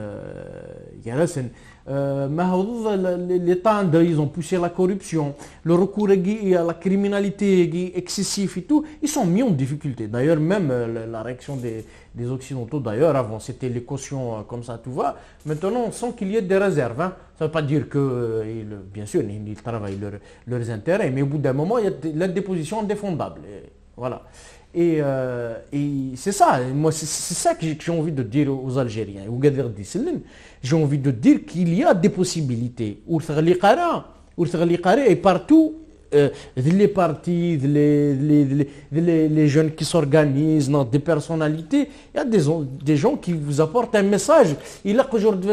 Speaker 4: l'État, ils ont poussé la corruption, le recours à la criminalité excessif et tout, ils sont mis en difficulté. D'ailleurs, même la réaction des Occidentaux, d'ailleurs, avant c'était les cautions comme ça, tout va. Maintenant, on sent qu'il y a des réserves. Hein. Ça ne veut pas dire que, bien sûr, ils travaillent leurs intérêts, mais au bout d'un moment, il y a des positions indéfendables. Voilà. Et c'est ça, moi c'est ça que j'ai envie de dire aux Algériens. J'ai envie de dire qu'il y a des possibilités. Et partout, les partis, les jeunes qui s'organisent, des personnalités, il y a des gens qui vous apportent un message. Et là, qu'aujourd'hui,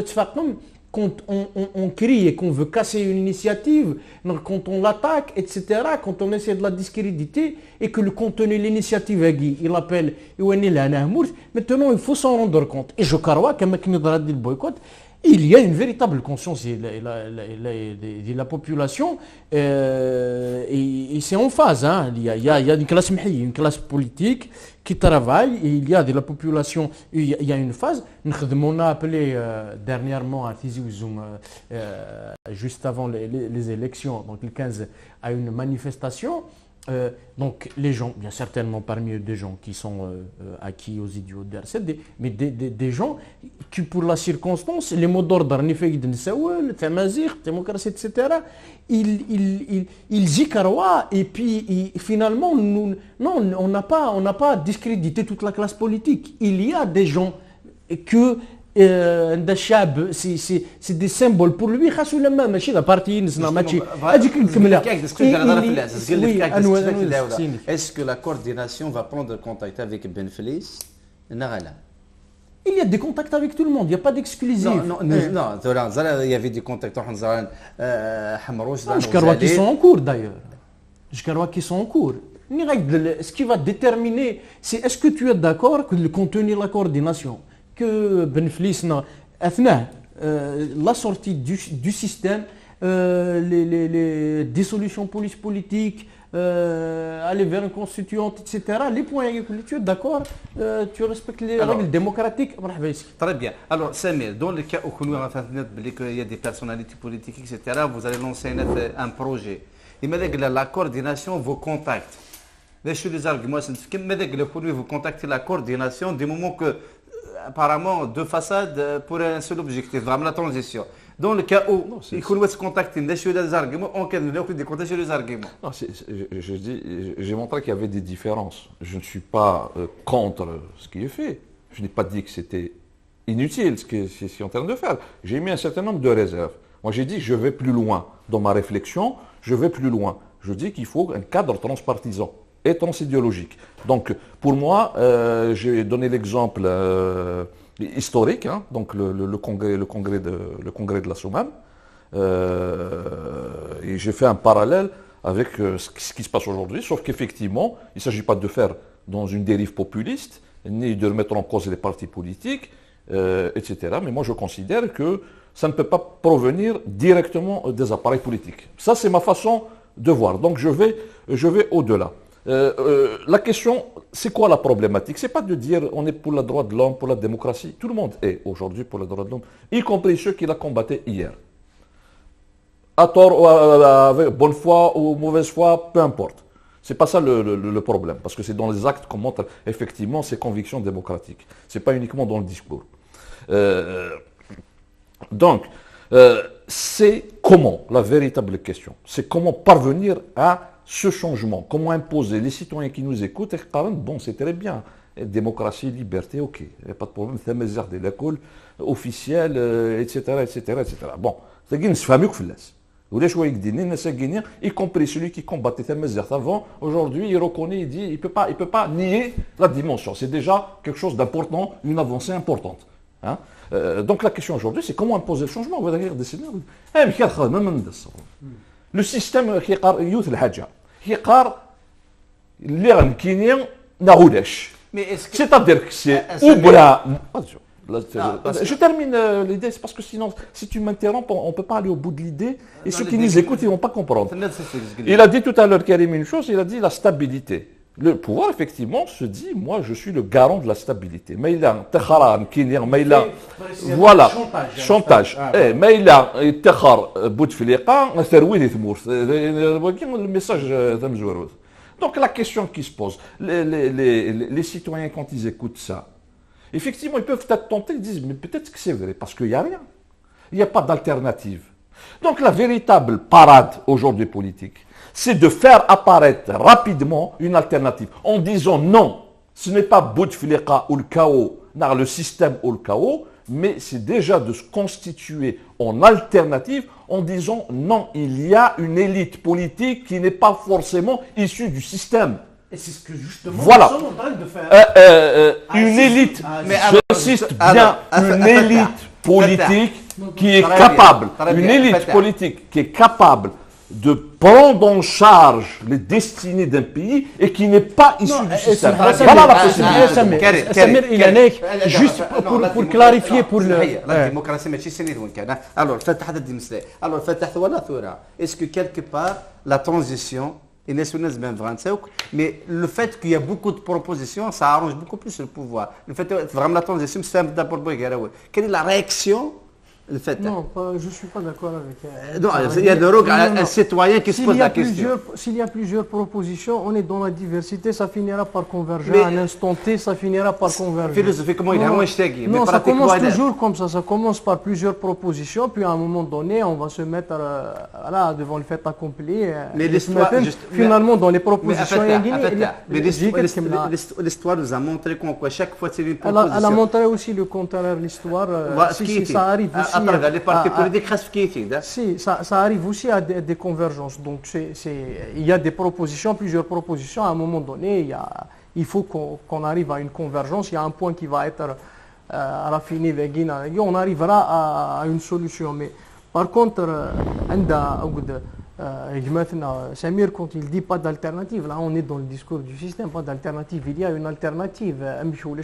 Speaker 4: quand on crie et qu'on veut casser une initiative, quand on l'attaque, etc., quand on essaie de la discréditer et que le contenu de l'initiative, il appelle, maintenant il faut s'en rendre compte. Et je crois que le boycott, Il y a une véritable conscience de la population et c'est en phase. Hein. Il y a une classe politique qui travaille et il y a de la population, il y a une phase. On a appelé dernièrement à Tizi Ouzou, juste avant les élections, donc le 15, à une manifestation. Donc les gens, bien certainement parmi eux des gens qui sont acquis aux idiots de RCD, mais des gens qui pour la circonstance, les mots d'ordre, le Tamazir, démocratie, etc., ils y croient et puis finalement, on n'a pas discrédité toute la classe politique. Il y a des gens que c'est des symboles pour lui.
Speaker 1: Est-ce que la coordination va prendre contact avec Ben Felice?
Speaker 4: Il y a des contacts avec tout le monde, il n'y a pas d'exclusif.
Speaker 1: Non, il y avait des contacts.
Speaker 4: Je crois qu'ils sont en cours d'ailleurs. Ce qui va déterminer, c'est est-ce que tu es d'accord que le contenu de la coordination que Ben Felice la sortie du système, les dissolutions politiques, aller vers une constituante, etc. Les points, tu es d'accord, tu respectes les règles démocratiques.
Speaker 1: Très bien. Alors, Samir, dans le cas où il y a des personnalités politiques, etc., vous allez lancer un projet. Et maintenant, la coordination, vos contacts. Les arguments, vous contactez la coordination du moment que apparemment deux façades pour un seul objectif, vraiment la transition. Dans le cas où il faut se contacter des arguments, on peut des contacter les arguments.
Speaker 2: Non, j'ai montré qu'il y avait des différences. Je ne suis pas contre ce qui est fait. Je n'ai pas dit que c'était inutile ce qu'ils sont en train de faire. J'ai mis un certain nombre de réserves. Moi, j'ai dit je vais plus loin. Dans ma réflexion, je vais plus loin. Je dis qu'il faut un cadre transpartisan et transidéologique. Donc, pour moi, j'ai donné l'exemple historique, hein, donc le congrès de la Soumam, et j'ai fait un parallèle avec ce qui se passe aujourd'hui, sauf qu'effectivement, il ne s'agit pas de faire dans une dérive populiste, ni de remettre en cause les partis politiques, etc. Mais moi, je considère que ça ne peut pas provenir directement des appareils politiques. Ça, c'est ma façon de voir. Donc, je vais au-delà. La question, c'est quoi la problématique? C'est pas de dire on est pour le droit de l'homme, pour la démocratie. Tout le monde est aujourd'hui pour le droit de l'homme, y compris ceux qui la combattaient hier. À tort, avec bonne foi ou mauvaise foi, peu importe. C'est pas ça le problème, parce que c'est dans les actes qu'on montre effectivement ces convictions démocratiques. C'est pas uniquement dans le discours. Donc, c'est comment, la véritable question, c'est comment parvenir à ce changement, comment imposer les citoyens qui nous écoutent, et bon, c'est très bien, démocratie, liberté, ok, il n'y a pas de problème, c'est de l'école officielle, etc., etc., etc. Bon, c'est ce fameux y compris celui qui combattait avant, aujourd'hui, il reconnaît, il dit, il peut pas nier la dimension. C'est déjà quelque chose d'important, une avancée importante. Hein? Donc la question aujourd'hui, c'est comment imposer le changement. Le système qui est c'est-à-dire que c'est je termine l'idée, c'est parce que sinon, si tu m'interromps, on ne peut pas aller au bout de l'idée et ceux qui nous écoutent, ils ne vont pas comprendre. Il a dit tout à l'heure, Karim, une chose, il a dit la stabilité. Le pouvoir, effectivement, se dit, moi, je suis le garant de la stabilité. Mais il a voilà, chantage. Mais il a le message. Donc, la question qui se pose, les citoyens, quand ils écoutent ça, effectivement, ils peuvent être tentés, ils disent, mais peut-être que c'est vrai, parce qu'il n'y a rien. Il n'y a pas d'alternative. Donc, la véritable parade aujourd'hui politique, c'est de faire apparaître rapidement une alternative en disant non, ce n'est pas Bouteflika ou le chaos, le système ou le chaos, mais c'est déjà de se constituer en alternative en disant non, il y a une élite politique qui n'est pas forcément issue du système.
Speaker 4: Et c'est ce que justement
Speaker 2: voilà.
Speaker 4: nous sommes en train de faire.
Speaker 2: Une élite, j'insiste bien, une élite politique qui est capable, une élite politique qui est capable de prendre en charge les destinées d'un pays et qui n'est pas issu du système. Voilà la possibilité.
Speaker 4: Samir, il en est juste pour clarifier pour le...
Speaker 1: La démocratie, mais c'est وين كان. Alors, فتح هذا المسألة. Alors, فتح ولا ثورة. Est-ce que quelque part la transition est nationale bien 25, mais le fait qu'il y a beaucoup de propositions, ça arrange beaucoup plus le pouvoir. Le fait vraiment la transition, c'est d'abord quelle est la réaction?
Speaker 3: Non, je ne suis pas d'accord avec...
Speaker 1: Non, il y a un citoyen qui se pose la question.
Speaker 3: S'il y a plusieurs propositions, on est dans la diversité, ça finira par converger. À un instant T, ça finira par converger.
Speaker 1: Philosophiquement, il y a un hashtag.
Speaker 3: Non, ça commence toujours comme ça. Ça commence par plusieurs propositions, puis à un moment donné, on va se mettre devant le fait accompli.
Speaker 1: Mais l'histoire...
Speaker 3: Finalement, dans les propositions...
Speaker 1: Mais l'histoire nous a montré quoi chaque fois c'est une
Speaker 3: proposition. Elle a montré aussi le contraire, l'histoire. Si ça arrive aussi...
Speaker 1: Les partis politiques
Speaker 3: si, ça arrive aussi à des convergences. Donc il y a des propositions, plusieurs propositions. À un moment donné, il faut qu'on arrive à une convergence. Il y a un point qui va être raffiné, on arrivera à une solution. Mais par contre, Samir, quand il dit pas d'alternative, là on est dans le discours du système, pas d'alternative. Il y a une alternative.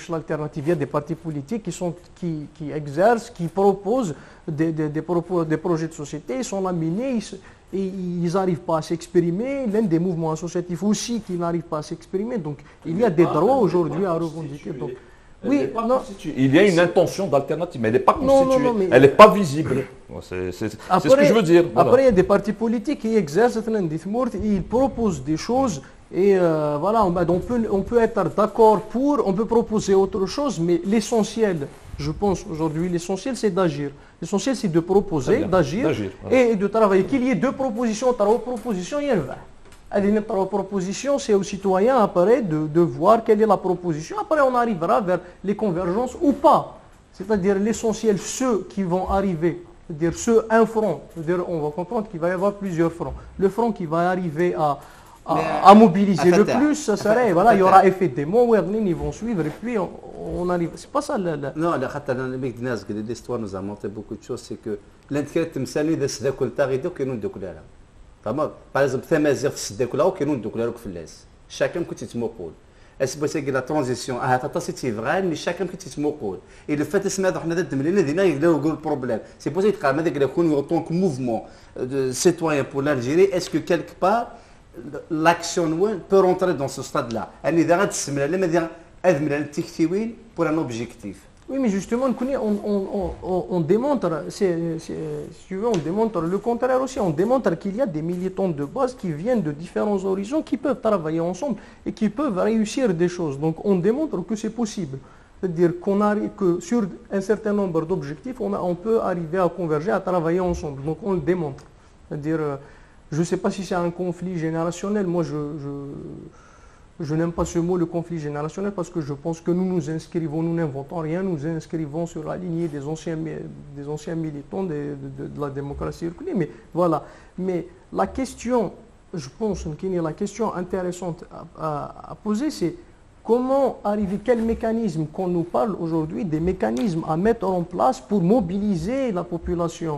Speaker 3: L'alternative, il y a des partis politiques qui exercent, qui proposent des projets de société, ils sont laminés, ils n'arrivent pas à s'exprimer. L'un des mouvements associatifs aussi qui n'arrivent pas à s'exprimer. Donc il y a des droits aujourd'hui à revendiquer. Donc, oui,
Speaker 2: il y a une intention d'alternative, mais elle n'est pas constituée, elle n'est pas visible. C'est ce que je veux dire.
Speaker 3: Voilà. Après, il y a des partis politiques qui exercent, ils proposent des choses et voilà, on peut être d'accord on peut proposer autre chose, mais l'essentiel, je pense aujourd'hui, l'essentiel c'est d'agir. L'essentiel c'est de proposer, d'agir et de travailler. Qu'il y ait deux propositions, trois propositions, il y en a. La proposition, c'est aux citoyens après de voir quelle est la proposition. Après, on arrivera vers les convergences ou pas. C'est-à-dire l'essentiel, ceux qui vont arriver, c'est-à-dire un front, c'est-à-dire on va comprendre qu'il va y avoir plusieurs fronts. Le front qui va arriver à mobiliser le plus, ça serait, voilà, il y aura effet démon, ils vont suivre et puis on arrive. C'est pas ça
Speaker 1: Non, l'histoire nous a montré beaucoup de choses, c'est que l'intérêt de Msani de ce que par exemple, Tamazight في السداك ولا كانوا ندوك لك في اللاس chacun كنت يتمقول اسبوسي لا ترانزيسيون هذا سيتي فغا مي شاكن كنت يتمقول et le fait اسمع حنا ضد ملينا دينا يقدروا يقولوا البروبليم سي بوسي تقال ماذا يكون en tant que mouvement citoyen pour l'Algérie est-ce que quelque part l'action peut rentrer dans ce stade là يعني اذا غتسمى لا ما ادمنا التكتيوين pour un objectif.
Speaker 3: Oui, mais justement, on démontre, si tu veux, on démontre le contraire aussi. On démontre qu'il y a des militants de base qui viennent de différents horizons, qui peuvent travailler ensemble et qui peuvent réussir des choses. Donc, on démontre que c'est possible. C'est-à-dire que sur un certain nombre d'objectifs, on peut arriver à converger, à travailler ensemble. Donc, on le démontre. C'est-à-dire, je ne sais pas si c'est un conflit générationnel. Moi, je n'aime pas ce mot, le conflit générationnel, parce que je pense que nous nous inscrivons, nous n'inventons rien, nous inscrivons sur la lignée des anciens militants de la démocratie reculée. Mais voilà. Mais la question, je pense, la question intéressante à poser, c'est comment arriver, quel mécanisme qu'on nous parle aujourd'hui, des mécanismes à mettre en place pour mobiliser la population.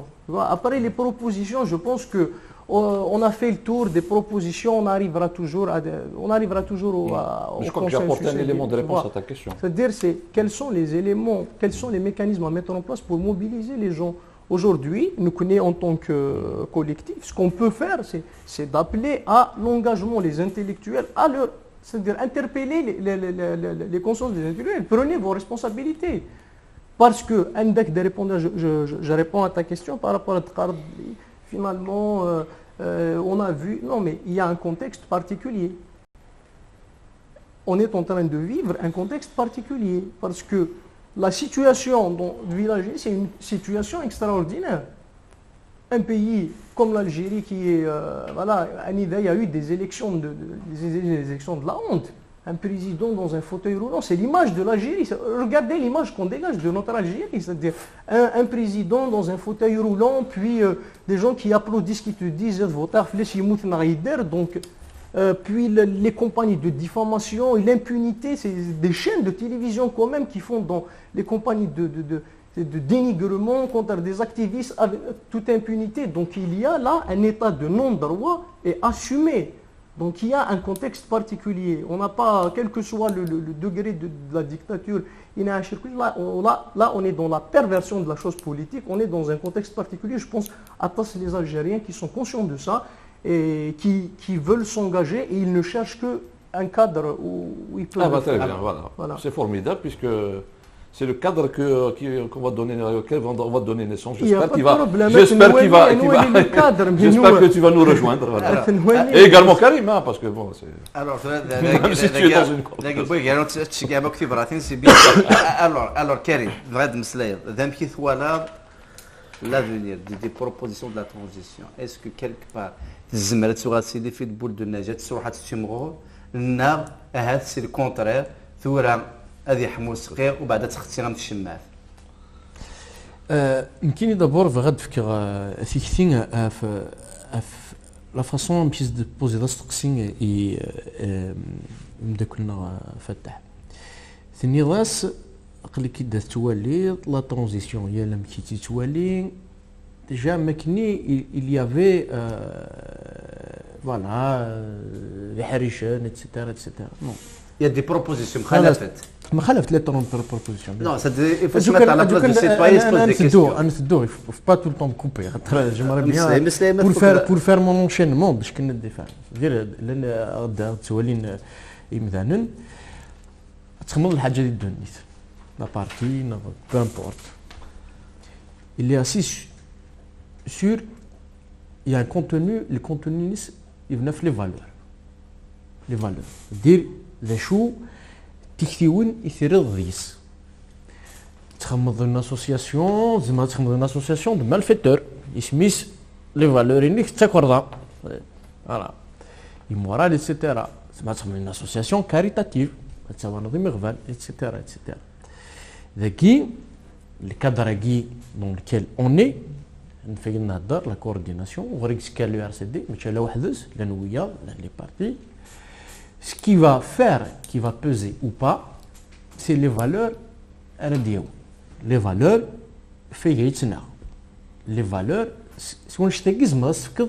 Speaker 3: Après les propositions, je pense que on a fait le tour des propositions, on arrivera toujours au
Speaker 2: je crois que j'ai apporté un élément de réponse à ta question.
Speaker 3: C'est-à-dire, quels sont les éléments, quels sont les mécanismes à mettre en place pour mobiliser les gens. Aujourd'hui, nous connaissons en tant que collectif, ce qu'on peut faire, c'est d'appeler à l'engagement les intellectuels, c'est-à-dire interpeller les consciences des intellectuels. Prenez vos responsabilités. Parce que, je réponds à ta question par rapport à finalement, on a vu, non mais il y a un contexte particulier. On est en train de vivre un contexte particulier parce que la situation du village, c'est une situation extraordinaire. Un pays comme l'Algérie qui est, voilà, il y a eu des élections de la honte. Un président dans un fauteuil roulant, c'est l'image de l'Algérie. Regardez l'image qu'on dégage de notre Algérie. C'est-à-dire un président dans un fauteuil roulant, puis des gens qui applaudissent, qui te disent donc, puis les compagnies de diffamation et l'impunité, c'est des chaînes de télévision quand même qui font dans les compagnies de dénigrement contre des activistes avec toute impunité. Donc il y a là un état de non-droit et assumé. Donc il y a un contexte particulier. On n'a pas, quel que soit le degré de la dictature, là on est dans la perversion de la chose politique, on est dans un contexte particulier. Je pense à tous les Algériens qui sont conscients de ça et qui veulent s'engager et ils ne cherchent qu'un cadre où ils peuvent...
Speaker 2: Ah bah très bien, voilà. C'est formidable puisque c'est le cadre qu'on va donner, auquel on va donner naissance. J'espère qu'il va... J'espère que tu vas nous rejoindre. Voilà. Et également Karim, hein, parce que bon, c'est...
Speaker 1: Alors,
Speaker 2: si tu es dans une
Speaker 1: alors Karim, l'avenir des propositions de la transition, est-ce que quelque part تزمر تغاسيلي في البلد النجاة تروح تشمغو لنا هذا السي الكونترير ثورة هذه حمول صغير وبعد تختي غام الشماعات.
Speaker 4: يمكن دابور غاد فكر في كثير في لا فاسون باش بوزي داس تقسين نبدا كنا فتح ثاني راس قال كي دا تولي لا ترانزيسيون هي لما كي تولي déjà il y avait voilà les Harishon, etc. Non.
Speaker 1: Il y a des propositions
Speaker 4: ما خالفت les propositions.
Speaker 1: Non, il faut se mettre à la place du citoyen, se poser des questions.
Speaker 4: Il faut pas tout le temps me couper. J'aimerais bien pour faire mon enchaînement باش كنا الدفاع. لأن غدا تولين مثلا تخمم الحاجة اللي دونيت. La partie, peu importe. Il est assis sur, il y a un contenu, le contenu il vient les valeurs. Les valeurs. Dire les choses, تكتيون يثير الضيس. تخمض une association, زعما تخمض une association de malfaiteurs. يسميس les valeurs إنك تكوردا. Voilà. Immoral, etc. زعما تخمض une association caritative. تسوى نظام غفال, etc. etc. ذكي الكادر dans lequel on est نفيق نهضر la coordination وغريك سكال لو ار سي دي ماشي على وحدس لان ويا لي بارتي ce qui va faire qui va peser ou pas c'est les valeurs ديالو les valeurs فيغيتنا les valeurs سون شتي زعما تفكر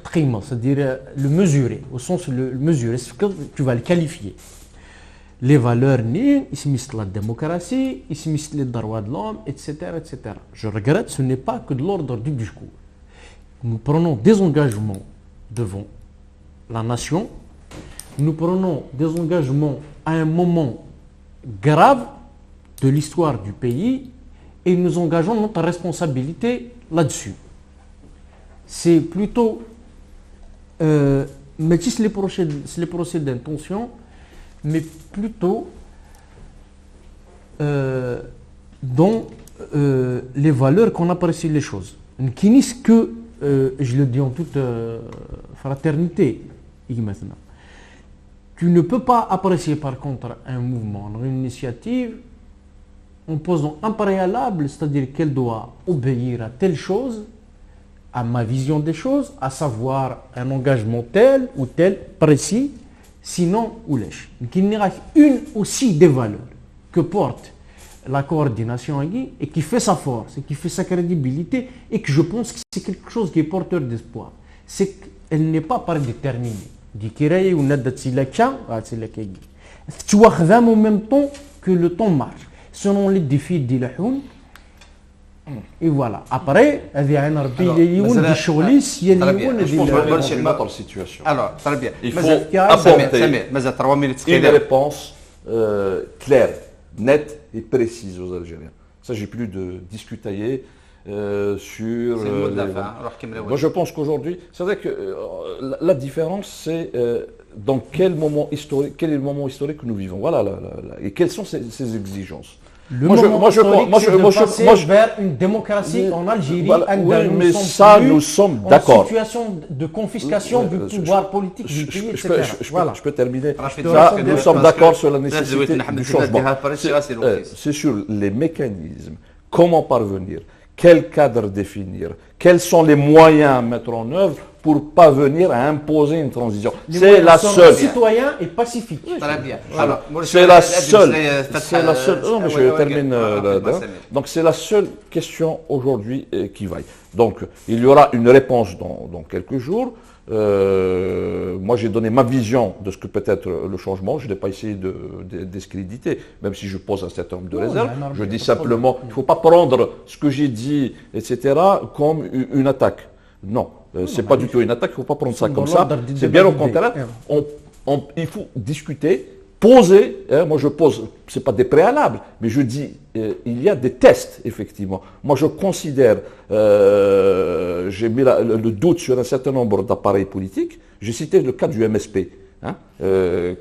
Speaker 4: تقيمه c'est-à-dire le mesurer au sens le mesurer تفكر tu vas le qualifier. Les valeurs ni, la démocratie, les droits de l'homme, etc., etc. Je regrette, ce n'est pas que de l'ordre du discours. Nous prenons des engagements devant la nation, nous prenons des engagements à un moment grave de l'histoire du pays et nous engageons notre responsabilité là-dessus. C'est plutôt, mais si les procès d'intention, mais plutôt dans les valeurs qu'on apprécie les choses. Qui n'est que, je le dis en toute fraternité, maintenant, tu ne peux pas apprécier par contre un mouvement, une initiative, en posant un préalable, c'est-à-dire qu'elle doit obéir à telle chose, à ma vision des choses, à savoir un engagement tel ou tel précis, sinon, il n'y a une aussi des valeurs que porte la coordination et qui fait sa force, et qui fait sa crédibilité, et que je pense que c'est quelque chose qui est porteur d'espoir. C'est qu'elle n'est pas prédéterminée. Tu vois en même temps que le temps marche, selon les défis de la Houn. Et voilà. Après, il y a un arbitre de Cholis, il y a
Speaker 2: une autre situation.
Speaker 1: Alors, très bien.
Speaker 2: Il faut apporter une réponse claire, nette et précise aux Algériens. Il ne s'agit plus de discutailler sur... Moi, je pense qu'aujourd'hui, c'est vrai que la différence, c'est dans quel est le moment historique que nous vivons. Voilà, et quelles sont ces exigences.
Speaker 4: Je vers une démocratie en Algérie.
Speaker 2: Voilà, oui, mais ça, nous sommes d'accord.
Speaker 4: En situation de confiscation du pouvoir politique du pays, etc.
Speaker 2: Je peux terminer. Ça, nous sommes d'accord sur la nécessité du changement. C'est sur les mécanismes, comment parvenir, quel cadre définir, quels sont les moyens à mettre en œuvre pour parvenir à imposer une transition.
Speaker 4: Les
Speaker 2: C'est
Speaker 4: moyens
Speaker 2: la
Speaker 4: sont
Speaker 2: seule.
Speaker 4: citoyens et pacifiques.
Speaker 1: Très bien.
Speaker 2: Alors,
Speaker 1: Alors,
Speaker 2: c'est la seule. C'est la seule. Non, mais je termine là-dedans. Donc c'est la seule question aujourd'hui qui vaille. Donc il y aura une réponse dans quelques jours. Moi j'ai donné ma vision de ce que peut être le changement. Je n'ai pas essayé de discréditer, même si je pose un certain nombre de réserves. Je dis simplement, il ne faut pas prendre ce que j'ai dit, etc., comme une attaque. Non, c'est pas du tout une attaque, il ne faut pas prendre ça comme ça. C'est bien au contraire. Il faut discuter, poser. Moi je pose, ce n'est pas des préalables, mais je dis, il y a des tests, effectivement. Moi je considère, j'ai mis le doute sur un certain nombre d'appareils politiques. J'ai cité le cas du MSP.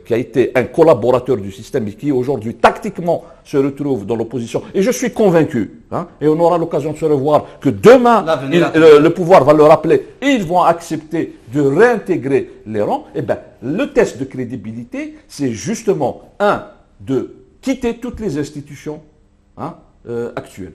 Speaker 2: Qui a été un collaborateur du système et qui aujourd'hui tactiquement se retrouve dans l'opposition. Et je suis convaincu, et on aura l'occasion de se revoir, que demain, le pouvoir va le rappeler et ils vont accepter de réintégrer les rangs. Eh bien, le test de crédibilité, c'est justement, de quitter toutes les institutions actuelles.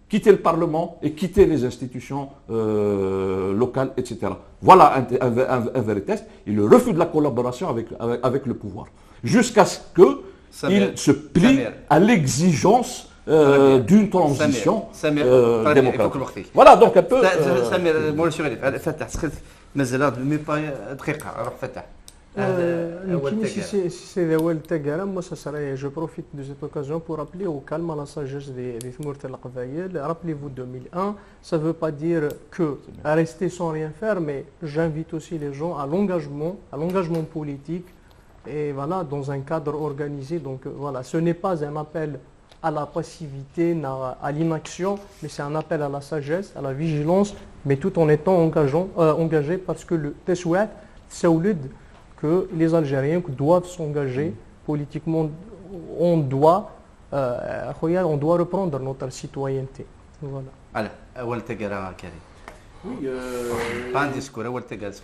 Speaker 2: Quitter le Parlement et quitter les institutions locales, etc. Voilà un vrai test. Et le refus de la collaboration avec le pouvoir. Jusqu'à ce qu'il se plie à l'exigence d'une transition démocratique. Voilà, donc un peu...
Speaker 3: Je profite de cette occasion pour rappeler au calme à la sagesse des Timour Tel Qavaïel. Rappelez-vous 2001, ça ne veut pas dire que rester sans rien faire, mais j'invite aussi les gens à l'engagement politique et voilà, dans un cadre organisé. Donc voilà, ce n'est pas un appel à la passivité, à l'inaction, mais c'est un appel à la sagesse, à la vigilance, mais tout en étant engagé parce que le Tesouat, Saoulid, que les Algériens doivent s'engager politiquement. On doit reprendre notre citoyenneté. Voilà.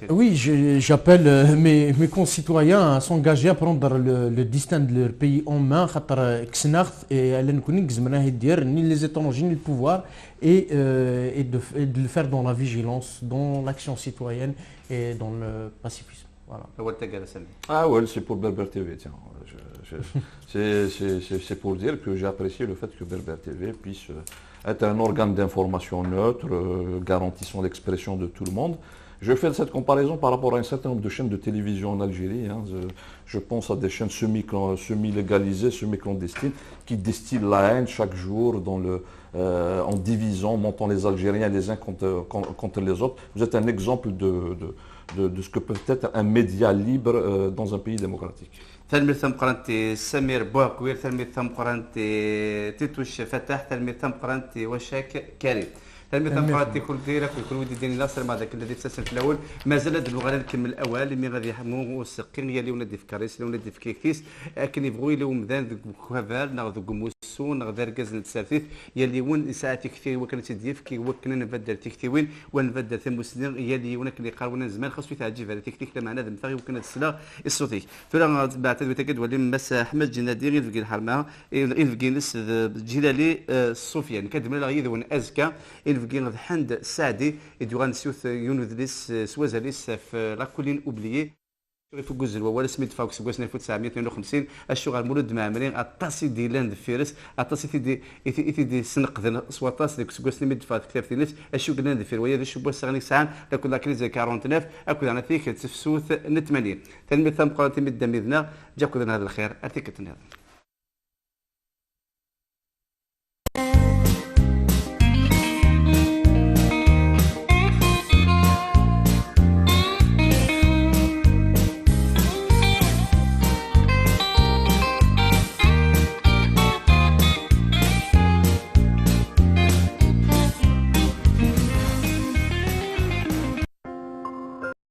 Speaker 4: Oui, j'appelle mes concitoyens à s'engager à prendre le destin de leur pays en main, et ni les étrangers, ni le pouvoir, et de le faire dans la vigilance, dans l'action citoyenne et dans le pacifisme. Voilà.
Speaker 2: Ah ouais, c'est pour Berber TV, tiens. C'est pour dire que j'ai apprécié le fait que Berber TV puisse être un organe d'information neutre, garantissant l'expression de tout le monde. Je fais cette comparaison par rapport à un certain nombre de chaînes de télévision en Algérie. Je pense à des chaînes semi-légalisées, semi-clandestines, qui distillent la haine chaque jour en divisant, montant les Algériens les uns contre les autres. Vous êtes un exemple de ce que peut être un média libre dans un pays démocratique.
Speaker 1: تلميذ ثم قرنتي سمير بوكوير تلميذ ثم قرنتي تيتوش فتح تلميذ ثم قرنتي وشاك كريم تلميذ ثم قرنتي كل ديرك وكل ودي ديني ناصر مع ذاك الذي تسلسل في الاول ما زال هذا الغلا نكمل الاول اللي غادي يحمو وسقين هي اللي ولدي في كاريس اللي ولدي في كيكتيس كان يبغوا يلو مذان ذوك كوفال ناخذ موسون ناخذ ركاز نتسافيت يلي ون ساعات كثير وكانت تديف كي وكنا نبدل تكتيوين ونبدل ثموسنين يلي ونك اللي قالوا زمان خاصو تعجب هذا تكتيك لما انا ذم وكنا السلا الصوتي فلا بعد تكد ولي مس احمد جنادي غير في الحرمه في نس جلالي الصوفيان كدمنا لا يذون ازكى في حند سعدي يدوغان سيوث يونذليس سوازاليس في لاكولين اوبليي في جوز ولا سميت فاوكس جوز 1952 الشغل مولود معمرين اطاسي دي لاند فيرس اطاسي دي سنقذن سواطاس ديك جوز ميد فات كتاب تينس الشغل لاند فير ويا شو بو سغني ساعه لكل كريز 49 اكو انا فيك تفسوث 80 تلميذ ثم قرات ميد دميذنا جاكو هذا الخير ارتيكت